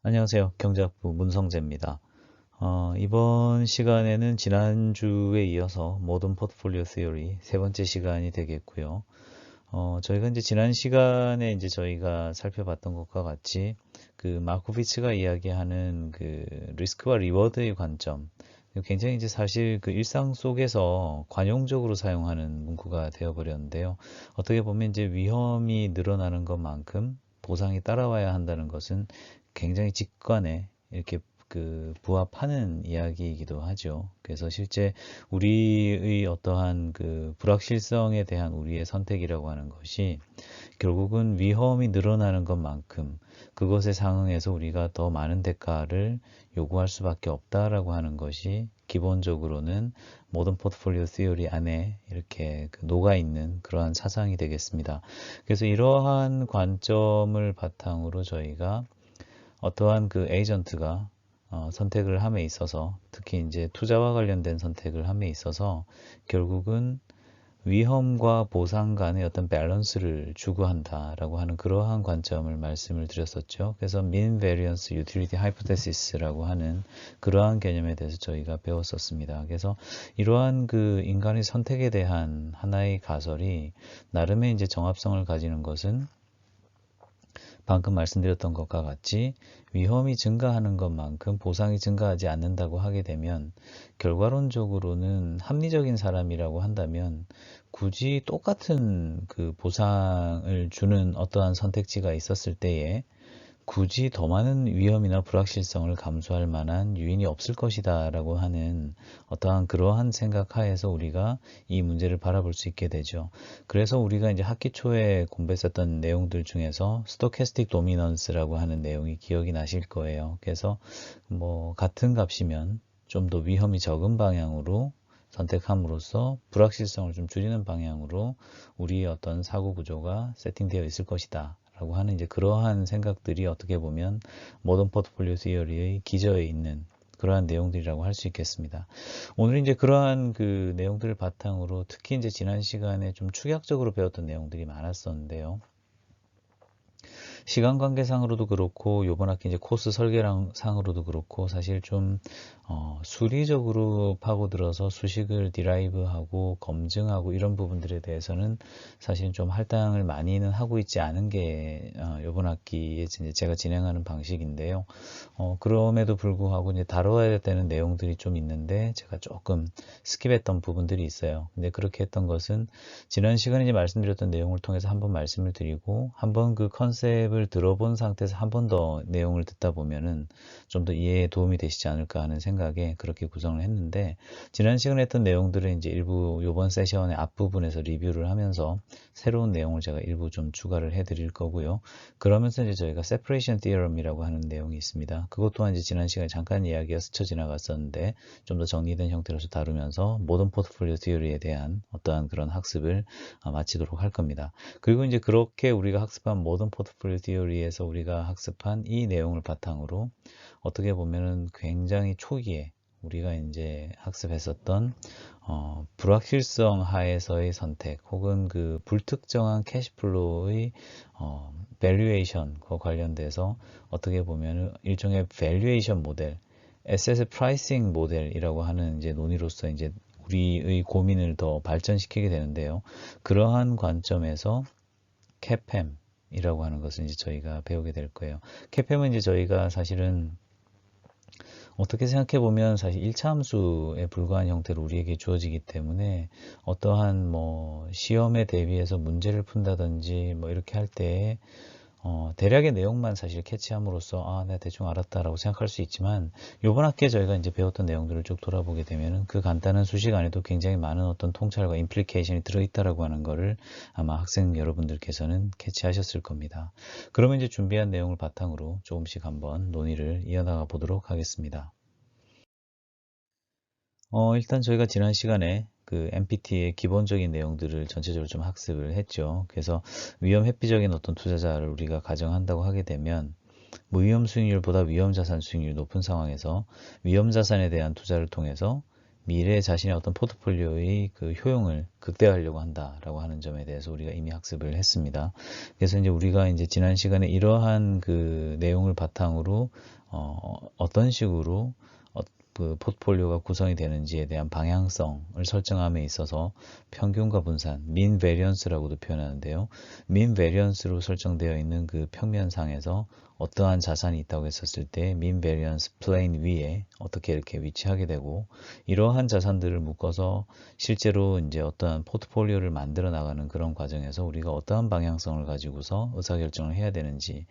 안녕하세요. 경제학부 문성재입니다. 이번 시간에는 지난주에 이어서 모던 포트폴리오 시어리 세 번째 시간이 되겠고요. 저희가 이제 지난 시간에 이제 저희가 살펴봤던 것과 같이 그 마코비츠가 이야기하는 그 리스크와 리워드의 관점, 굉장히 이제 사실 그 일상 속에서 관용적으로 사용하는 문구가 되어버렸는데요. 어떻게 보면 이제 위험이 늘어나는 것만큼 보상이 따라와야 한다는 것은 굉장히 직관에 이렇게 그 부합하는 이야기이기도 하죠. 그래서 실제 우리의 어떠한 그 불확실성에 대한 우리의 선택이라고 하는 것이 결국은 위험이 늘어나는 것만큼 그것에 상응해서 우리가 더 많은 대가를 요구할 수밖에 없다라고 하는 것이 기본적으로는 모던 포트폴리오 시어리 안에 이렇게 녹아 있는 그러한 사상이 되겠습니다. 그래서 이러한 관점을 바탕으로 저희가 어떠한 그 에이전트가 선택을 함에 있어서 특히 이제 투자와 관련된 선택을 함에 있어서 결국은 위험과 보상 간의 어떤 밸런스를 추구한다라고 하는 그러한 관점을 말씀을 드렸었죠. 그래서 Mean Variance Utility Hypothesis라고 하는 그러한 개념에 대해서 저희가 배웠었습니다. 그래서 이러한 그 인간의 선택에 대한 하나의 가설이 나름의 이제 정합성을 가지는 것은 방금 말씀드렸던 것과 같이 위험이 증가하는 것만큼 보상이 증가하지 않는다고 하게 되면 결과론적으로는 합리적인 사람이라고 한다면 굳이 똑같은 그 보상을 주는 어떠한 선택지가 있었을 때에 굳이 더 많은 위험이나 불확실성을 감수할 만한 유인이 없을 것이다 라고 하는 어떠한 그러한 생각 하에서 우리가 이 문제를 바라볼 수 있게 되죠. 그래서 우리가 이제 학기 초에 공부했었던 내용들 중에서 스토캐스틱 도미넌스라고 하는 내용이 기억이 나실 거예요. 그래서 뭐 같은 값이면 좀 더 위험이 적은 방향으로 선택함으로써 불확실성을 좀 줄이는 방향으로 우리의 어떤 사고 구조가 세팅되어 있을 것이다. 라고 하는 이제 그러한 생각들이 어떻게 보면 모던 포트폴리오 시어리의 기저에 있는 그러한 내용들이라고 할 수 있겠습니다. 오늘 이제 그러한 그 내용들을 바탕으로 특히 이제 지난 시간에 좀 축약적으로 배웠던 내용들이 많았었는데요. 시간 관계상으로도 그렇고 요번 학기 이제 코스 설계상으로도 그렇고 사실 좀 수리적으로 파고들어서 수식을 디라이브하고 검증하고 이런 부분들에 대해서는 사실 좀 할당을 많이는 하고 있지 않은 게 요번 학기에 이제 제가 진행하는 방식인데요. 그럼에도 불구하고 이제 다뤄야 되는 내용들이 좀 있는데 제가 조금 스킵했던 부분들이 있어요. 근데 그렇게 했던 것은 지난 시간에 이제 말씀드렸던 내용을 통해서 한번 말씀을 드리고 한번 그 컨셉을 들어본 상태에서 한 번 더 내용을 듣다 보면은 좀 더 이해에 도움이 되시지 않을까 하는 생각에 그렇게 구성을 했는데 지난 시간에 했던 내용들은 이제 일부 요번 세션의 앞부분에서 리뷰를 하면서 새로운 내용을 제가 일부 좀 추가를 해드릴 거고요. 그러면서 이제 저희가 separation theorem이라고 하는 내용이 있습니다. 그것 또한 이제 지난 시간에 잠깐 이야기가 스쳐 지나갔었는데 좀 더 정리된 형태로서 다루면서 모던 포트폴리오 티어리에 대한 어떠한 그런 학습을 마치도록 할 겁니다. 그리고 이제 그렇게 우리가 학습한 모던 포트폴리오 티어리에서 우리가 학습한 이 내용을 바탕으로 어떻게 보면은 굉장히 초기에 우리가 이제 학습했었던 불확실성 하에서의 선택 혹은 그 불특정한 캐시플로우의 밸류에이션과 관련돼서 어떻게 보면은 일종의 밸류에이션 모델, 에셋 프라이싱 모델이라고 하는 이제 논의로서 이제 우리의 고민을 더 발전시키게 되는데요. 그러한 관점에서 캐팸이라고 하는 것을 이제 저희가 배우게 될 거예요. 캐팸은 이제 저희가 사실은 어떻게 생각해 보면 사실 1차 함수에 불과한 형태로 우리에게 주어지기 때문에 어떠한 뭐 시험에 대비해서 문제를 푼다든지 뭐 이렇게 할 때 대략의 내용만 사실 캐치함으로써 내가 대충 알았다라고 생각할 수 있지만 요번 학기에 저희가 이제 배웠던 내용들을 쭉 돌아보게 되면은 그 간단한 수식 안에도 굉장히 많은 어떤 통찰과 임플리케이션이 들어있다라고 하는 거를 아마 학생 여러분들께서는 캐치하셨을 겁니다. 그러면 이제 준비한 내용을 바탕으로 조금씩 한번 논의를 이어나가 보도록 하겠습니다. 일단 저희가 지난 시간에 그 MPT의 기본적인 내용들을 전체적으로 좀 학습을 했죠. 그래서 위험 회피적인 어떤 투자자를 우리가 가정한다고 하게 되면 무위험 수익률보다 위험 자산 수익률이 높은 상황에서 위험 자산에 대한 투자를 통해서 미래 자신의 어떤 포트폴리오의 그 효용을 극대화하려고 한다라고 하는 점에 대해서 우리가 이미 학습을 했습니다. 그래서 이제 우리가 이제 지난 시간에 이러한 그 내용을 바탕으로 어떤 식으로 그 포트폴리오가 구성이 되는지에 대한 방향성을 설정함에 있어서 평균과 분산, mean variance라고도 표현하는데요. mean variance로 설정되어 있는 그 평면상에서 어떠한 자산이 있다고 했었을 때 mean variance plane 위에 어떻게 이렇게 위치하게 되고, 이러한 자산들을 묶어서 실제로 이제 어떠한 포트폴리오를 만들어 나가는 그런 과정에서 우리가 어떠한 방향성을 가지고서 의사결정을 해야 되는지에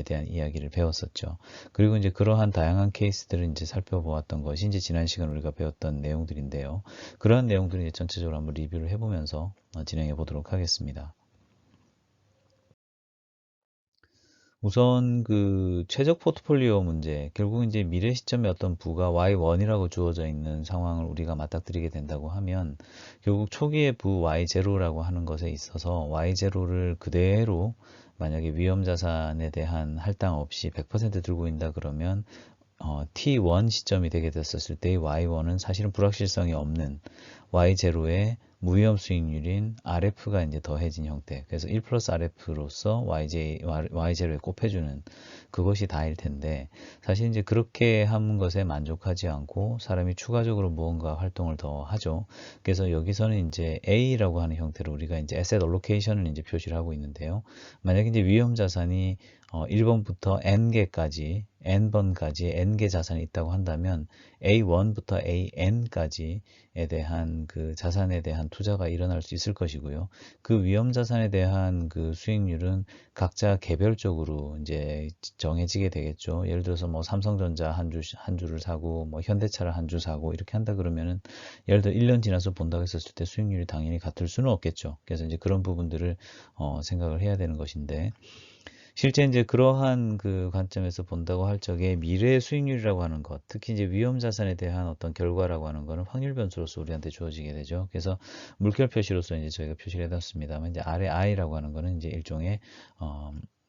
대한 이야기를 배웠었죠. 그리고 이제 그러한 다양한 케이스들을 이제 살펴보았던 것이 이제 지난 시간 우리가 배웠던 내용들인데요. 그러한 내용들을 이제 전체적으로 한번 리뷰를 해보면서 진행해 보도록 하겠습니다. 우선 그 최적 포트폴리오 문제, 결국 이제 미래 시점에 어떤 부가 Y1이라고 주어져 있는 상황을 우리가 맞닥뜨리게 된다고 하면, 결국 초기의 부 Y0라고 하는 것에 있어서 Y0를 그대로 만약에 위험자산에 대한 할당 없이 100% 들고 있다 그러면 T1 시점이 되게 됐었을 때 Y1은 사실은 불확실성이 없는 Y0의 무위험 수익률인 RF가 이제 더해진 형태. 그래서 1 플러스 RF로서 Y0에 곱해주는 그것이 다일 텐데, 사실 이제 그렇게 한 것에 만족하지 않고 사람이 추가적으로 무언가 활동을 더 하죠. 그래서 여기서는 이제 A라고 하는 형태로 우리가 이제 Asset Allocation을 이제 표시를 하고 있는데요. 만약에 이제 위험 자산이 1번부터 n개까지, n번까지 n개 자산이 있다고 한다면 A1부터 AN까지에 대한 그 자산에 대한 투자가 일어날 수 있을 것이고요. 그 위험 자산에 대한 그 수익률은 각자 개별적으로 이제 정해지게 되겠죠. 예를 들어서 뭐 삼성전자 한 주를 사고 뭐 현대차를 한 주 사고 이렇게 한다 그러면은, 예를 들어 1년 지나서 본다고 했었을 때 수익률이 당연히 같을 수는 없겠죠. 그래서 이제 그런 부분들을 생각을 해야 되는 것인데, 실제 이제 그러한 그 관점에서 본다고 할 적에 미래 수익률이라고 하는 것, 특히 이제 위험 자산에 대한 어떤 결과라고 하는 거는 확률 변수로서 우리한테 주어지게 되죠. 그래서 물결 표시로서 이제 저희가 표시를 해놨습니다만, 이제 아래 I라고 하는 거는 이제 일종의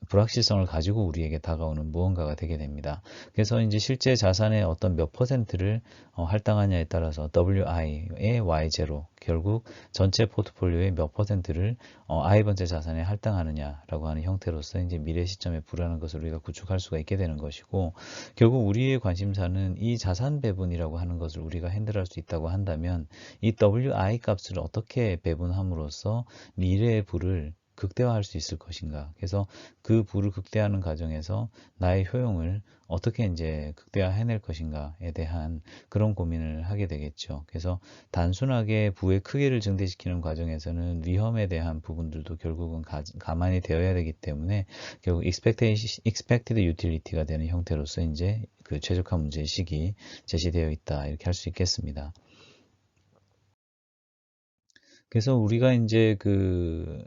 불확실성을 가지고 우리에게 다가오는 무언가가 되게 됩니다. 그래서 이제 실제 자산의 어떤 몇 퍼센트를 할당하냐에 따라서 WI의 Y0, 결국 전체 포트폴리오의 몇 퍼센트를 I번째 자산에 할당하느냐라고 하는 형태로서 이제 미래 시점에 불하는 것을 우리가 구축할 수가 있게 되는 것이고, 결국 우리의 관심사는 이 자산 배분이라고 하는 것을 우리가 핸들할 수 있다고 한다면, 이 WI 값을 어떻게 배분함으로써 미래의 부를 극대화할 수 있을 것인가. 그래서 그 부를 극대화하는 과정에서 나의 효용을 어떻게 이제 극대화해낼 것인가에 대한 그런 고민을 하게 되겠죠. 그래서 단순하게 부의 크기를 증대시키는 과정에서는 위험에 대한 부분들도 결국은 감안이 되어야 되기 때문에, 결국 expected utility가 되는 형태로서 이제 그 최적화 문제의식이 제시되어 있다, 이렇게 할 수 있겠습니다. 그래서 우리가 이제 그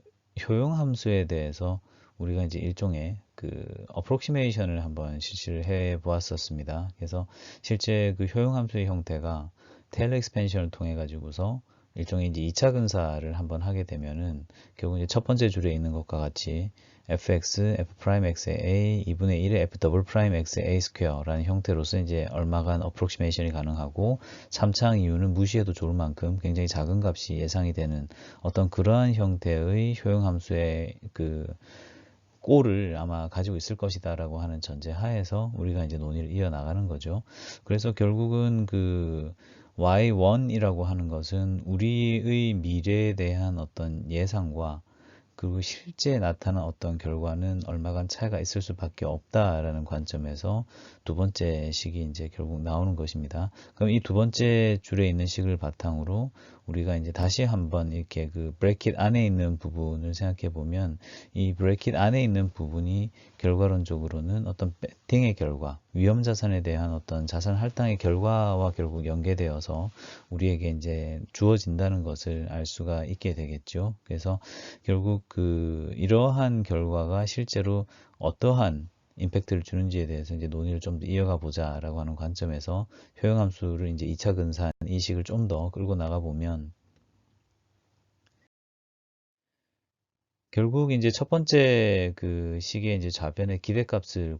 효용 함수에 대해서 우리가 이제 일종의 그 어프록시메이션을 한번 실시를 해 보았었습니다. 그래서 실제 그 효용 함수의 형태가 테일 엑스펜션을 통해 가지고서 일종의 이제 2차 근사를 한번 하게 되면은, 결국 이제 첫 번째 줄에 있는 것과 같이 fx, f 프라임 x의 a 2분의 1의 f 더블 프라임 x의 a 스퀘어라는 형태로서 이제 얼마간 어프록시메이션이 가능하고, 3차항 이유는 무시해도 좋을 만큼 굉장히 작은 값이 예상이 되는 어떤 그러한 형태의 효용함수의 그 꼴을 아마 가지고 있을 것이다라고 하는 전제 하에서 우리가 이제 논의를 이어나가는 거죠. 그래서 결국은 그 Y1이라고 하는 것은 우리의 미래에 대한 어떤 예상과 그리고 실제 나타난 어떤 결과는 얼마간 차이가 있을 수밖에 없다라는 관점에서 두 번째 식이 이제 결국 나오는 것입니다. 그럼 이 두 번째 줄에 있는 식을 바탕으로 우리가 이제 다시 한번 이렇게 그 브래킷 안에 있는 부분을 생각해 보면, 이 브래킷 안에 있는 부분이 결과론적으로는 어떤 배팅의 결과, 위험 자산에 대한 어떤 자산 할당의 결과와 결국 연계되어서 우리에게 이제 주어진다는 것을 알 수가 있게 되겠죠. 그래서 결국 그 이러한 결과가 실제로 어떠한 임팩트를 주는지에 대해서 이제 논의를 좀 더 이어가 보자라고 하는 관점에서 효용함수를 이제 2차 근사한 이 식을 좀 더 끌고 나가 보면, 결국 이제 첫 번째 그 시기에 이제 좌변의 기대값을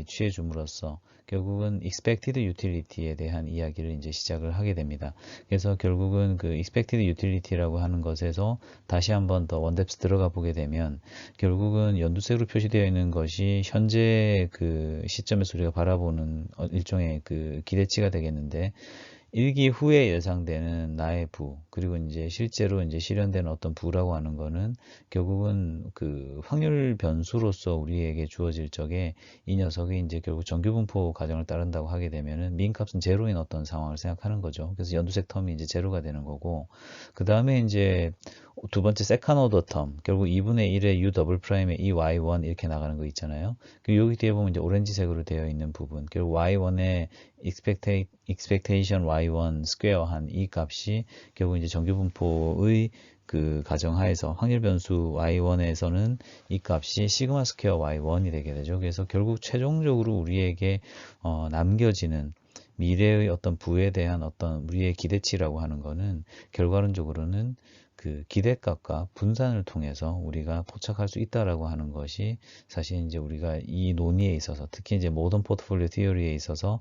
취해 줌으로써 결국은 expected utility에 대한 이야기를 이제 시작을 하게 됩니다. 그래서 결국은 그 expected utility라고 하는 것에서 다시 한번 더 원뎁스 들어가 보게 되면 결국은 연두색으로 표시되어 있는 것이 현재 그 시점에서 우리가 바라보는 일종의 그 기대치가 되겠는데, 1기 후에 예상되는 나의 부, 그리고 이제 실제로 이제 실현되는 어떤 부라고 하는 거는 결국은 그 확률 변수로서 우리에게 주어질 적에 이 녀석이 이제 결국 정규분포 과정을 따른다고 하게 되면은 민 값은 제로인 어떤 상황을 생각하는 거죠. 그래서 연두색 텀이 이제 제로가 되는 거고, 그 다음에 이제 두 번째 세컨 오더 텀, 결국 2분의 1의 u 더블 프라임의 이 y1 이렇게 나가는 거 있잖아요. 그 여기 뒤에 보면 이제 오렌지색으로 되어 있는 부분, 결국 y1의 expectation y1 스퀘어 한 이 값이 결국 이제 정규분포의 그 가정하에서 확률 변수 y1에서는 이 값이 시그마 스퀘어 y1이 되게 되죠. 그래서 결국 최종적으로 우리에게 남겨지는 미래의 어떤 부에 대한 어떤 우리의 기대치라고 하는 거는 결과론적으로는 그 기대값과 분산을 통해서 우리가 포착할 수 있다라고 하는 것이 사실 이제 우리가 이 논의에 있어서 특히 이제 모던 포트폴리오 티어리에 있어서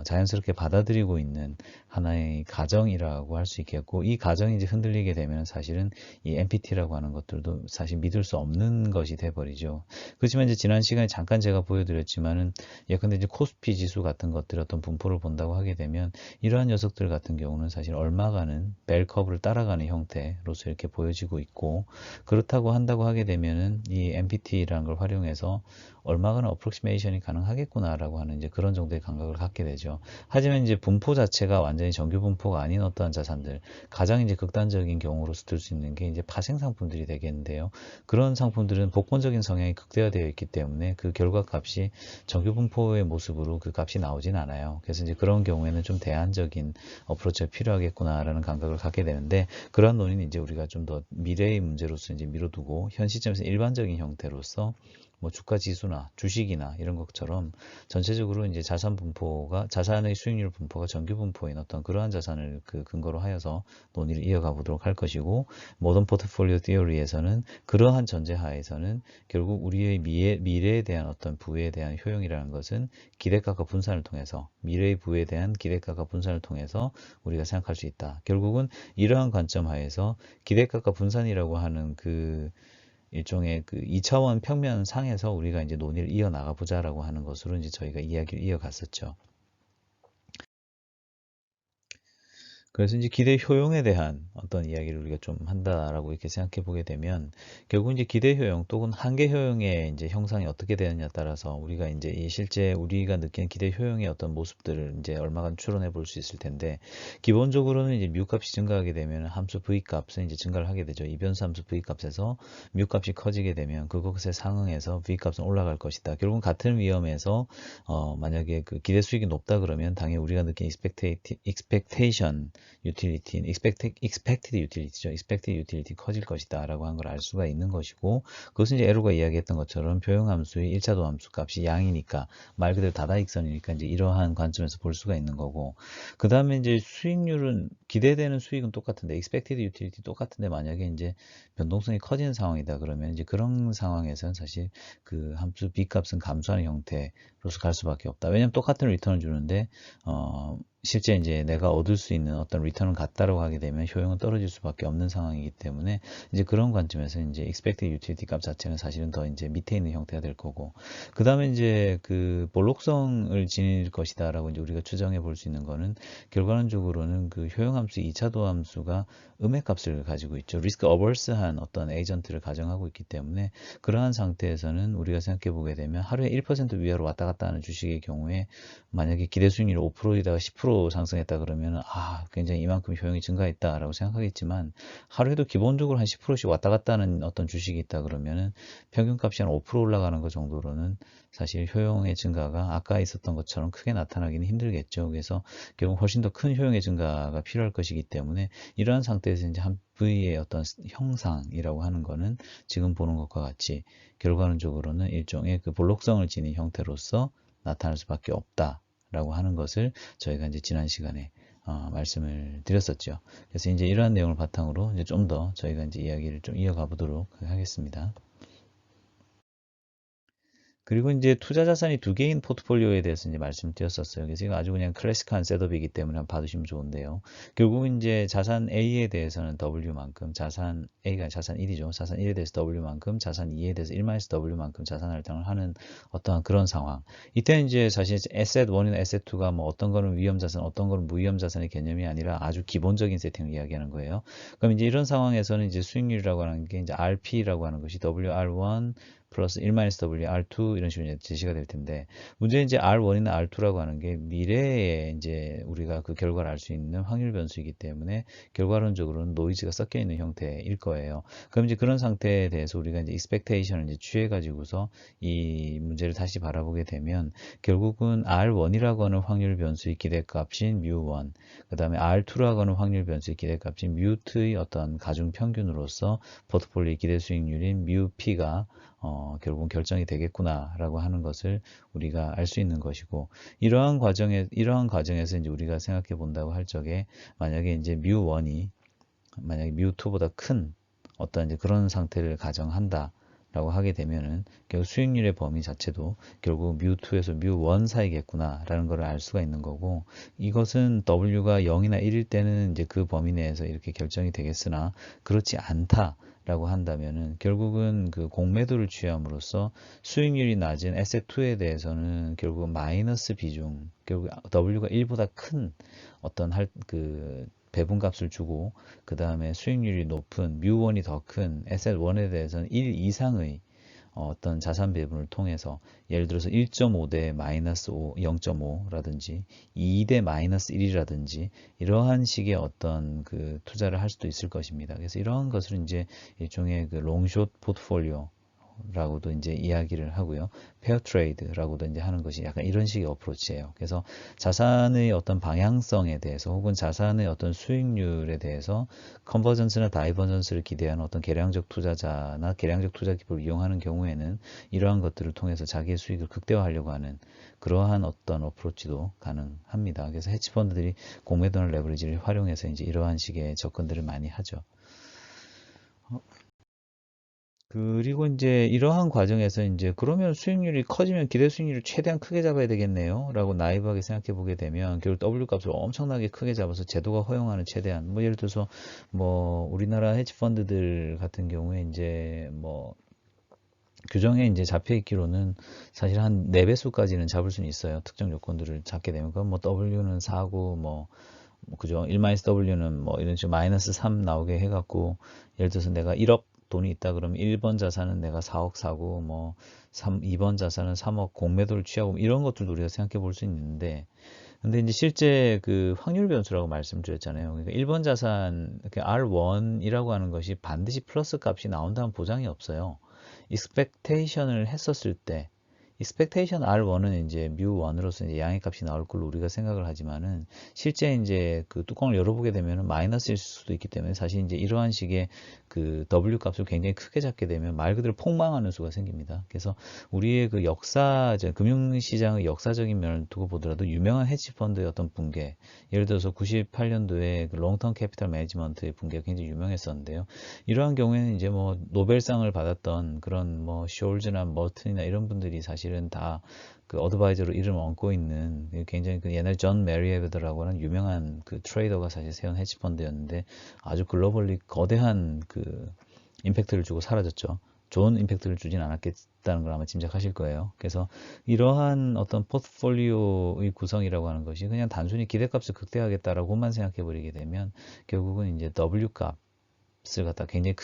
자연스럽게 받아들이고 있는 하나의 가정이라고 할 수 있겠고, 이 가정이 이제 흔들리게 되면 사실은 이 MPT라고 하는 것들도 사실 믿을 수 없는 것이 돼버리죠. 그렇지만 이제 지난 시간에 잠깐 제가 보여드렸지만은 예컨대 이제 코스피 지수 같은 것들 어떤 분포를 본다고 하게 되면 이러한 녀석들 같은 경우는 사실 얼마가는 벨 커브를 따라가는 형태로서 이렇게 보여지고 있고, 그렇다고 한다고 하게 되면은 이 MPT라는 걸 활용해서 얼마가는 어프로시메이션이 가능하겠구나라고 하는 이제 그런 정도의 감각을 갖게 되죠. 하지만 이제 분포 자체가 완전히 정규 분포가 아닌 어떠한 자산들, 가장 이제 극단적인 경우로서 들 수 있는 게 이제 파생 상품들이 되겠는데요. 그런 상품들은 복권적인 성향이 극대화되어 있기 때문에 그 결과값이 정규 분포의 모습으로 그 값이 나오진 않아요. 그래서 이제 그런 경우에는 좀 대안적인 어프로치가 필요하겠구나라는 감각을 갖게 되는데, 그런 논의는 이제 우리가 좀 더 미래의 문제로서 이제 미뤄두고 현 시점에서 일반적인 형태로서 뭐 주가 지수나 주식이나 이런 것처럼 전체적으로 이제 자산 분포가, 자산의 수익률 분포가 정규 분포인 어떤 그러한 자산을 그 근거로 하여서 논의를 이어가 보도록 할 것이고, 모던 포트폴리오 티어리에서는 그러한 전제 하에서는 결국 우리의 미래에 대한 어떤 부에 대한 효용이라는 것은 기대값과 분산을 통해서, 미래의 부에 대한 기대값과 분산을 통해서 우리가 생각할 수 있다. 결국은 이러한 관점 하에서 기대값과 분산이라고 하는 그 일종의 그 2차원 평면 상에서 우리가 이제 논의를 이어나가 보자라고 하는 것으로 이제 저희가 이야기를 이어갔었죠. 그래서 이제 기대 효용에 대한 어떤 이야기를 우리가 좀 한다라고 이렇게 생각해 보게 되면, 결국 이제 기대 효용 또는 한계 효용의 이제 형상이 어떻게 되느냐에 따라서 우리가 이제 이 실제 우리가 느끼는 기대 효용의 어떤 모습들을 이제 얼마간 추론해 볼 수 있을 텐데, 기본적으로는 이제 뮤 값이 증가하게 되면 함수 v 값은 이제 증가를 하게 되죠. 이 변수 함수 v 값에서 뮤 값이 커지게 되면 그것에 상응해서 v 값은 올라갈 것이다. 결국은 같은 위험에서 만약에 그 기대 수익이 높다 그러면 당연히 우리가 느낀 expectation utility, expected utility죠. expected utility 커질 것이다 라고 한 걸 알 수가 있는 것이고, 그것은 이제 에로가 이야기했던 것처럼 표형함수의 1차도 함수 값이 양이니까 말 그대로 다다익선이니까 이제 이러한 관점에서 볼 수가 있는 거고, 그 다음에 이제 수익률은 기대되는 수익은 똑같은데 expected utility 똑같은데 만약에 이제 변동성이 커지는 상황이다 그러면 이제 그런 상황에서는 사실 그 함수 b 값은 감소하는 형태로서 갈 수밖에 없다. 왜냐면 똑같은 리턴을 주는데 실제 이제 내가 얻을 수 있는 어떤 리턴을 같다라고 하게 되면 효용은 떨어질 수밖에 없는 상황이기 때문에 이제 그런 관점에서 이제 expected utility 값 자체는 사실은 더 이제 밑에 있는 형태가 될 거고, 그 다음에 이제 그 볼록성을 지닐 것이다라고 이제 우리가 추정해 볼 수 있는 거는 결과론적으로는 그 효용함수 2차도 함수가 음의 값을 가지고 있죠. 리스크 어버스한 어떤 에이전트를 가정하고 있기 때문에 그러한 상태에서는 우리가 생각해 보게 되면 하루에 1% 위아래로 왔다 갔다 하는 주식의 경우에 만약에 기대 수익률이 5%이다가 10% 상승했다 그러면 굉장히 이만큼 효용이 증가했다라고 생각하겠지만, 하루에도 기본적으로 한 10%씩 왔다 갔다 하는 어떤 주식이 있다 그러면은 평균값이 한 5% 올라가는 것 정도로는 사실 효용의 증가가 아까 있었던 것처럼 크게 나타나기는 힘들겠죠. 그래서 결국 훨씬 더 큰 효용의 증가가 필요할 것이기 때문에 이러한 상태에서 이제 한 V의 어떤 형상이라고 하는 거는 지금 보는 것과 같이 결과론적으로는 일종의 그 볼록성을 지닌 형태로서 나타날 수밖에 없다라고 하는 것을 저희가 이제 지난 시간에 말씀을 드렸었죠. 그래서 이제 이러한 내용을 바탕으로 이제 좀 더 저희가 이제 이야기를 좀 이어가 보도록 하겠습니다. 그리고 이제 투자 자산이 두 개인 포트폴리오에 대해서 이제 말씀드렸었어요. 그래서 이거 아주 그냥 클래식한 셋업이기 때문에 한번 봐두시면 좋은데요. 결국 이제 자산 A에 대해서는 W만큼, 자산 A가 자산 1이죠. 자산 1에 대해서 W만큼, 자산 2에 대해서 1-W만큼 자산 할당을 하는 어떠한 그런 상황. 이때는 이제 사실 에셋 1이나 에셋 2가 뭐 어떤 거는 위험 자산, 어떤 거는 무위험 자산의 개념이 아니라 아주 기본적인 세팅을 이야기하는 거예요. 그럼 이제 이런 상황에서는 이제 수익률이라고 하는 게 이제 RP라고 하는 것이 WR1 플러스 1-W, R2 이런 식으로 이제 제시가 될 텐데, 문제는 이제 R1이나 R2라고 하는 게 미래에 이제 우리가 그 결과를 알 수 있는 확률 변수이기 때문에 결과론적으로는 노이즈가 섞여 있는 형태일 거예요. 그럼 이제 그런 상태에 대해서 우리가 이제 expectation을 이제 취해 가지고서 이 문제를 다시 바라보게 되면 결국은 R1이라고 하는 확률 변수의 기대값인 mu1, 그 다음에 R2라고 하는 확률 변수의 기대값인 mu2의 어떤 가중 평균으로서 포트폴리오의 기대 수익률인 mu-p가 결국은 결정이 되겠구나라고 하는 것을 우리가 알 수 있는 것이고, 이러한 과정에서 이제 우리가 생각해 본다고 할 적에, 만약에 이제 mu1이 만약에 mu2보다 큰 어떤 이제 그런 상태를 가정한다 라고 하게 되면은 결국 수익률의 범위 자체도 결국 mu2에서 mu1 사이겠구나 라는 걸 알 수가 있는 거고, 이것은 W가 0이나 1일 때는 이제 그 범위 내에서 이렇게 결정이 되겠으나 그렇지 않다 라고 한다면은 결국은 그 공매도를 취함으로써 수익률이 낮은 에셋2에 대해서는 결국 마이너스 비중, 결국 W가 1보다 큰 어떤 그 배분값을 주고, 그 다음에 수익률이 높은 mu1이 더 큰 에셋1에 대해서는 1 이상의 어떤 자산 배분을 통해서, 예를 들어서 1.5대 마이너스 5, 0.5라든지 2대 마이너스 1이라든지 이러한 식의 어떤 그 투자를 할 수도 있을 것입니다. 그래서 이러한 것을 이제 일종의 그 롱숏 포트폴리오 라고도 이제 이야기를 하고요. 페어 트레이드라고도 이제 하는 것이 약간 이런 식의 어프로치예요. 그래서 자산의 어떤 방향성에 대해서 혹은 자산의 어떤 수익률에 대해서 컨버전스나 다이버전스를 기대하는 어떤 계량적 투자자나 계량적 투자 기법을 이용하는 경우에는 이러한 것들을 통해서 자기의 수익을 극대화하려고 하는 그러한 어떤 어프로치도 가능합니다. 그래서 헤지펀드들이 공매도나 레버리지를 활용해서 이제 이러한 식의 접근들을 많이 하죠. 그리고 이제 이러한 과정에서 이제 그러면 수익률이 커지면 기대 수익률을 최대한 크게 잡아야 되겠네요 라고 나이브하게 생각해 보게 되면 결국 W 값을 엄청나게 크게 잡아서 제도가 허용하는 최대한, 뭐 예를 들어서 뭐 우리나라 헤지펀드들 같은 경우에 이제 뭐 규정에 이제 잡혀 있기로는 사실 한 4배수까지는 잡을 수는 있어요. 특정 요건들을 잡게 되면. 그럼 뭐 W는 4고 뭐 그죠. 1-W는 뭐 이런 식으로 마이너스 3 나오게 해갖고, 예를 들어서 내가 1억 돈이 있다 그러면 1번 자산은 내가 4억 사고, 뭐 2번 자산은 3억 공매도를 취하고, 이런 것들도 우리가 생각해 볼 수 있는데, 근데 이제 실제 그 확률 변수라고 말씀드렸잖아요. 그러니까 1번 자산, R1이라고 하는 것이 반드시 플러스 값이 나온다는 보장이 없어요. 익스펙테이션을 했었을 때, expectation R1은 이제 mu1으로서 이제 양의 값이 나올 걸로 우리가 생각을 하지만은, 실제 이제 그 뚜껑을 열어보게 되면은 마이너스일 수도 있기 때문에, 사실 이제 이러한 식의 그 W 값을 굉장히 크게 잡게 되면 말 그대로 폭망하는 수가 생깁니다. 그래서 우리의 그 금융시장의 역사적인 면을 두고 보더라도 유명한 헤지펀드의 어떤 붕괴, 예를 들어서 98년도에 그 롱텀 캐피탈 매니지먼트의 붕괴가 굉장히 유명했었는데요. 이러한 경우에는 이제 뭐 노벨상을 받았던 그런 뭐 숄즈나 머튼이나 이런 분들이 사실은 다 그 어드바이저로 이름을 얹고 있는 굉장히 그 옛날 존 메리웨더라고 하는 유명한 그 트레이더가 사실 세운 헤지펀드였는데, 아주 글로벌리 거대한 그 임팩트를 주고 사라졌죠. 좋은 임팩트를 주진 않았겠다는 걸 아마 짐작하실 거예요. 그래서 이러한 어떤 포트폴리오의 구성이라고 하는 것이 그냥 단순히 기대값을 극대화하겠다라고만 생각해 버리게 되면 결국은 이제 W 값을 갖다 굉장히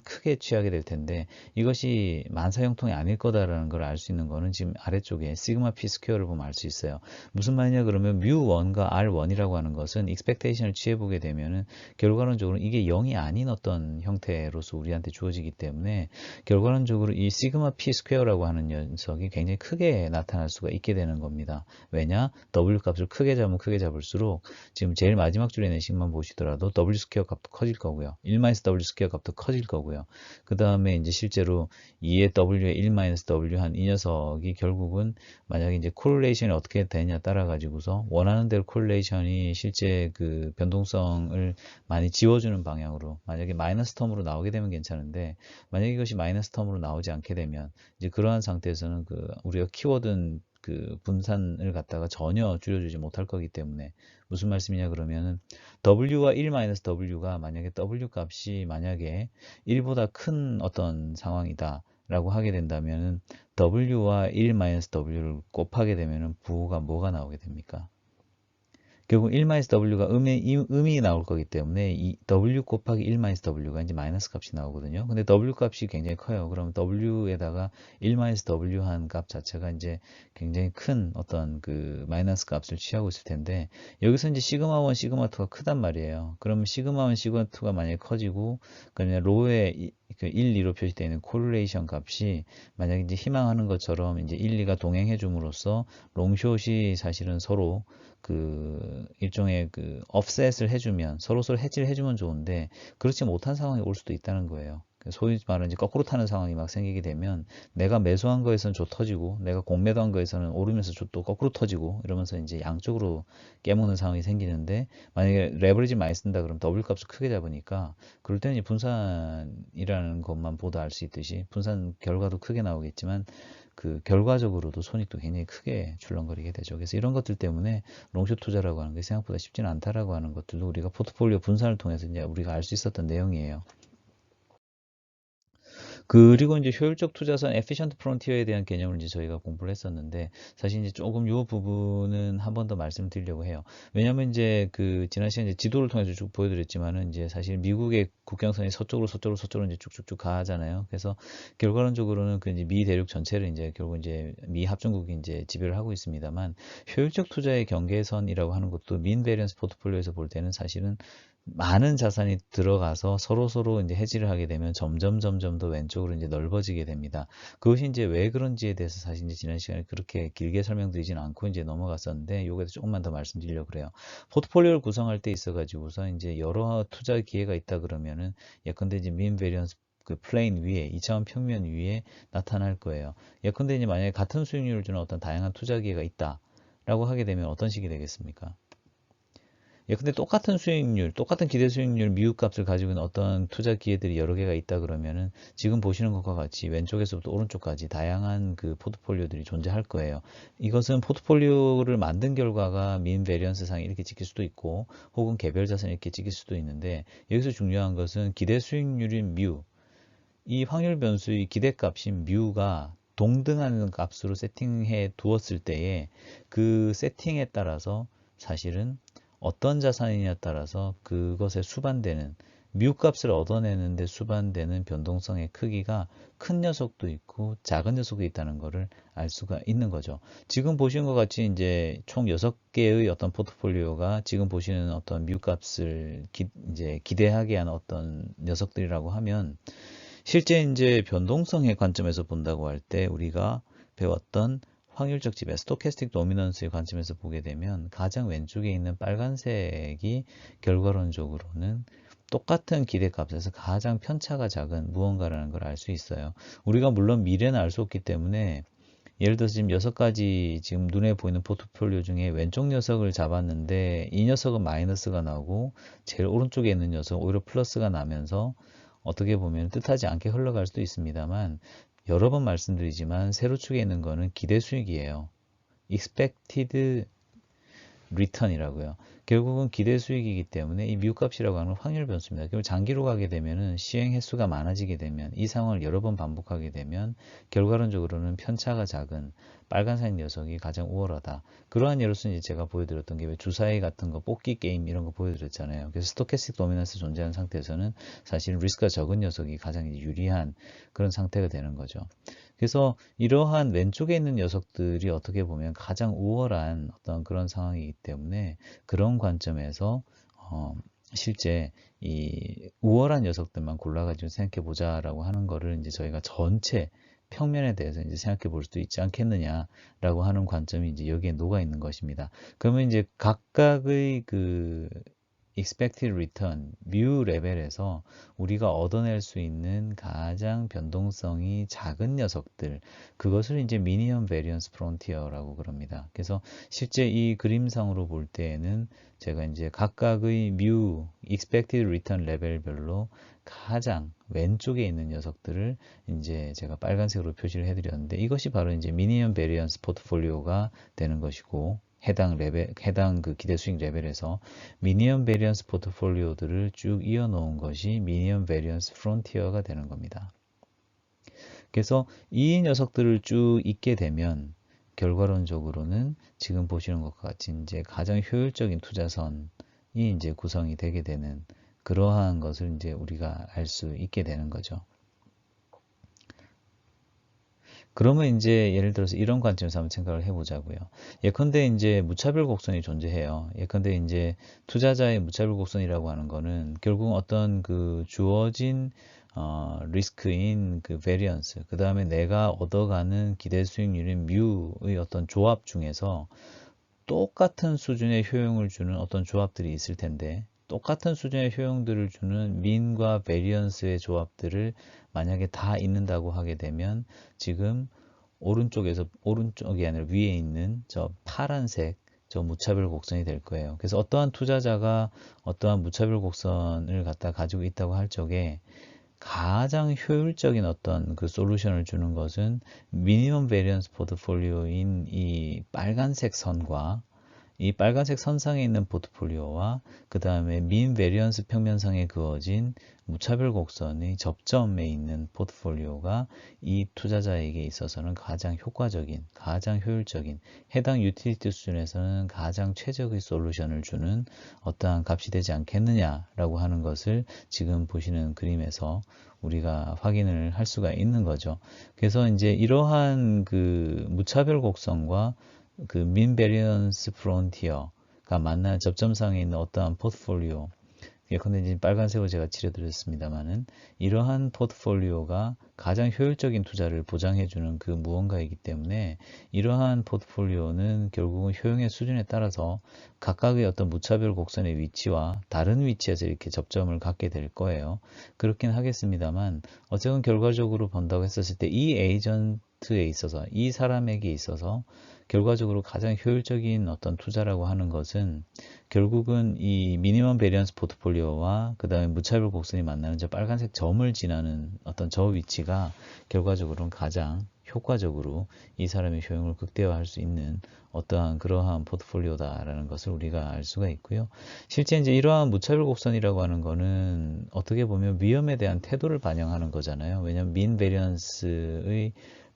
크게 취하게 될 텐데, 이것이 만사형통이 아닐 거다라는 걸 알 수 있는 거는 지금 아래쪽에 시그마 P 스퀘어를 보면 알 수 있어요. 무슨 말이냐 그러면 mu1과 R1이라고 하는 것은 익스펙테이션을 취해보게 되면은 결과론적으로 이게 0이 아닌 어떤 형태로서 우리한테 주어지기 때문에, 결과론적으로 이 시그마 P 스퀘어라고 하는 녀석이 굉장히 크게 나타날 수가 있게 되는 겁니다. 왜냐? W 값을 크게 잡으면 크게 잡을수록 지금 제일 마지막 줄에 있는 식만 보시더라도 W 스퀘어 값도 커질 거고요. 1-W W 스퀘어 값도 커질 거고요. 그 다음에 이제 실제로 2의 W에 1-W 한 이 녀석이 결국은 만약에 이제 콜레이션이 어떻게 되냐 따라 가지고서 원하는 대로 콜레이션이 실제 그 변동성을 많이 지워주는 방향으로, 만약에 마이너스 텀으로 나오게 되면 괜찮은데, 만약에 이것이 마이너스 텀으로 나오지 않게 되면 이제 그러한 상태에서는 그 우리가 키워둔 그 분산을 갖다가 전혀 줄여주지 못할 거기 때문에, 무슨 말씀이냐 그러면은 W와 1-W가 만약에 W 값이 만약에 1보다 큰 어떤 상황이다 라고 하게 된다면은 W와 1-W를 곱하게 되면은 부호가 뭐가 나오게 됩니까? 결국 1-W가 음이 나올 거기 때문에 이 W 곱하기 1-W가 이제 마이너스 값이 나오거든요. 근데 W 값이 굉장히 커요. 그럼 W에다가 1-W 한 값 자체가 이제 굉장히 큰 어떤 그 마이너스 값을 취하고 있을 텐데, 여기서 이제 시그마 1, 시그마 2가 크단 말이에요. 그러면 시그마 1, 시그마 2가 만약에 커지고, 그러면 로에 그 1, 2로 표시되어 있는 콜레이션 값이 만약에 이제 희망하는 것처럼 이제 1, 2가 동행해 줌으로써 롱숏이 사실은 서로 그 일종의 그 offset을 해주면, 서로 해지를 해주면 좋은데 그렇지 못한 상황이 올 수도 있다는 거예요. 소위 말하는 이제 거꾸로 타는 상황이 막 생기게 되면 내가 매수한 거에서는 조 터지고 내가 공매도한 거에서는 오르면서 조 거꾸로 터지고 이러면서 이제 양쪽으로 깨먹는 상황이 생기는데, 만약에 레버리지 많이 쓴다 그러면 W 값을 크게 잡으니까 그럴 때는 이제 분산이라는 것만 보다 알 수 있듯이 분산 결과도 크게 나오겠지만 그 결과적으로도 손익도 굉장히 크게 출렁거리게 되죠. 그래서 이런 것들 때문에 롱숏 투자라고 하는 게 생각보다 쉽지는 않다라고 하는 것들도 우리가 포트폴리오 분산을 통해서 이제 우리가 알 수 있었던 내용이에요. 그리고 이제 효율적 투자선 efficient frontier에 대한 개념을 이제 저희가 공부를 했었는데, 사실 이제 조금 이 부분은 한 번 더 말씀드리려고 해요. 왜냐하면 이제 그 지난 시간에 지도를 통해서 쭉 보여드렸지만은 이제 사실 미국의 국경선이 서쪽으로 이제 쭉쭉쭉 가잖아요. 그래서 결과론적으로는 그 이제 미 대륙 전체를 이제 결국 이제 미 합중국이 이제 지배를 하고 있습니다만, 효율적 투자의 경계선이라고 하는 것도 민 베리언스 포트폴리오에서 볼 때는 사실은 많은 자산이 들어가서 서로 이제 해지를 하게 되면 점점 더 왼쪽으로 이제 넓어지게 됩니다. 그것이 이제 왜 그런지에 대해서 사실 이제 지난 시간에 그렇게 길게 설명드리진 않고 이제 넘어갔었는데, 요거에서 조금만 더 말씀드리려고 그래요. 포트폴리오를 구성할 때 있어 가지고서 이제 여러 투자 기회가 있다 그러면은 예컨대 이제 민 베리언스 그 플레인 위에 2차원 평면 위에 나타날 거예요. 예컨대 이제 만약에 같은 수익률을 주는 어떤 다양한 투자 기회가 있다라고 하게 되면 어떤 식이 되겠습니까? 예, 근데 똑같은 수익률, 똑같은 기대 수익률 미국값을 가지고 있는 어떤 투자 기회들이 여러 개가 있다 그러면은 지금 보시는 것과 같이 왼쪽에서부터 오른쪽까지 다양한 그 포트폴리오들이 존재할 거예요. 이것은 포트폴리오를 만든 결과가 민 베리언스 상이 이렇게 찍힐 수도 있고 혹은 개별 자산이 이렇게 찍힐 수도 있는데, 여기서 중요한 것은 기대 수익률인 뮤, 이 확률 변수의 기대값인 뮤가 동등한 값으로 세팅해 두었을 때에 그 세팅에 따라서 사실은 어떤 자산이냐에 따라서 그것에 수반되는 미국값을 얻어내는데 수반되는 변동성의 크기가 큰 녀석도 있고 작은 녀석도 있다는 것을 알 수가 있는 거죠. 지금 보시는 것 같이 이제 총 6개의 어떤 포트폴리오가 지금 보시는 어떤 미국값을 이제 기대하게 하는 어떤 녀석들이라고 하면, 실제 이제 변동성의 관점에서 본다고 할 때 우리가 배웠던 확률적 지배, 스토캐스틱 도미넌스의 관점에서 보게 되면 가장 왼쪽에 있는 빨간색이 결과론적으로는 똑같은 기대값에서 가장 편차가 작은 무언가라는 걸 알 수 있어요. 우리가 물론 미래는 알 수 없기 때문에 예를 들어서 지금 6가지 지금 눈에 보이는 포트폴리오 중에 왼쪽 녀석을 잡았는데 이 녀석은 마이너스가 나오고 제일 오른쪽에 있는 녀석은 오히려 플러스가 나면서 어떻게 보면 뜻하지 않게 흘러갈 수도 있습니다만, 여러 번 말씀드리지만 세로축에 있는 거는 기대 수익이에요. expected return이라고요. 결국은 기대 수익이기 때문에 이 미국값이라고 하는 확률 변수입니다. 결국 장기로 가게 되면은 시행 횟수가 많아지게 되면, 이 상황을 여러 번 반복하게 되면 결과론적으로는 편차가 작은 빨간색 녀석이 가장 우월하다. 그러한 예로서 이제 제가 보여드렸던 게 왜 주사위 같은 거, 뽑기 게임 이런 거 보여드렸잖아요. 그래서 스토캐스틱 도미넌스 존재하는 상태에서는 사실 리스크가 적은 녀석이 가장 유리한 그런 상태가 되는 거죠. 그래서 이러한 왼쪽에 있는 녀석들이 어떻게 보면 가장 우월한 어떤 그런 상황이기 때문에, 그런 관점에서 실제 이 우월한 녀석들만 골라가지고 생각해 보자라고 하는 거를 이제 저희가 전체 평면에 대해서 이제 생각해 볼 수도 있지 않겠느냐라고 하는 관점이 이제 여기에 녹아 있는 것입니다. 그러면 이제 각각의 그 expected return, 뮤 레벨에서 우리가 얻어낼 수 있는 가장 변동성이 작은 녀석들, 그것을 이제 미니멈 베리언스 프론티어라고 그럽니다. 그래서 실제 이 그림상으로 볼 때에는 제가 이제 각각의 뮤 expected return 레벨별로 가장 왼쪽에 있는 녀석들을 이제 제가 빨간색으로 표시를 해드렸는데, 이것이 바로 이제 미니멈 베리언스 포트폴리오가 되는 것이고, 해당 그 기대 수익 레벨에서 미니멈 베리언스 포트폴리오들을 쭉 이어 놓은 것이 미니멈 베리언스 프론티어가 되는 겁니다. 그래서 이 녀석들을 쭉 있게 되면 결과론적으로는 지금 보시는 것과 같이 이제 가장 효율적인 투자선이 이제 구성이 되게 되는 그러한 것을 이제 우리가 알 수 있게 되는 거죠. 그러면 이제 예를 들어서 이런 관점에서 한번 생각을 해보자고요. 예컨대 이제 무차별 곡선이 존재해요. 예컨대 이제 투자자의 무차별 곡선이라고 하는 거는 결국 어떤 그 주어진 리스크인 그 베리언스, 그 다음에 내가 얻어가는 기대 수익률인 뮤의 어떤 조합 중에서 똑같은 수준의 효용을 주는 어떤 조합들이 있을 텐데, 똑같은 수준의 효용들을 주는 민과 베리언스의 조합들을 만약에 다 있는다고 하게 되면 지금 오른쪽이 아니라 위에 있는 저 파란색 저 무차별 곡선이 될 거예요. 그래서 어떠한 투자자가 어떠한 무차별 곡선을 갖다 가지고 있다고 할 적에 가장 효율적인 어떤 그 솔루션을 주는 것은 미니멈 베리언스 포트폴리오인 이 빨간색 선과 이 빨간색 선상에 있는 포트폴리오와 그 다음에 민 베리언스 평면상에 그어진 무차별 곡선의 접점에 있는 포트폴리오가 이 투자자에게 있어서는 가장 효과적인, 가장 효율적인, 해당 유틸리티 수준에서는 가장 최적의 솔루션을 주는 어떠한 값이 되지 않겠느냐라고 하는 것을 지금 보시는 그림에서 우리가 확인을 할 수가 있는 거죠. 그래서 이제 이러한 그 무차별 곡선과 그 민 베리언스 프론티어가 만나는 접점상에 있는 어떠한 포트폴리오, 예컨대 이제 빨간색으로 제가 칠해드렸습니다만은 이러한 포트폴리오가 가장 효율적인 투자를 보장해주는 그 무언가이기 때문에 이러한 포트폴리오는 결국은 효용의 수준에 따라서 각각의 어떤 무차별 곡선의 위치와 다른 위치에서 이렇게 접점을 갖게 될 거예요. 그렇긴 하겠습니다만 어쨌든 결과적으로 본다고 했었을 때 이 에이전트에 있어서, 이 사람에게 있어서 결과적으로 가장 효율적인 어떤 투자라고 하는 것은 결국은 이 미니멈 베리언스 포트폴리오와 그 다음에 무차별 곡선이 만나는 저 빨간색 점을 지나는 어떤 저 위치가 결과적으로는 가장 효과적으로 이 사람의 효용을 극대화할 수 있는 어떠한 그러한 포트폴리오다라는 것을 우리가 알 수가 있고요. 실제 이제 이러한 무차별 곡선이라고 하는 거는 어떻게 보면 위험에 대한 태도를 반영하는 거잖아요. 왜냐하면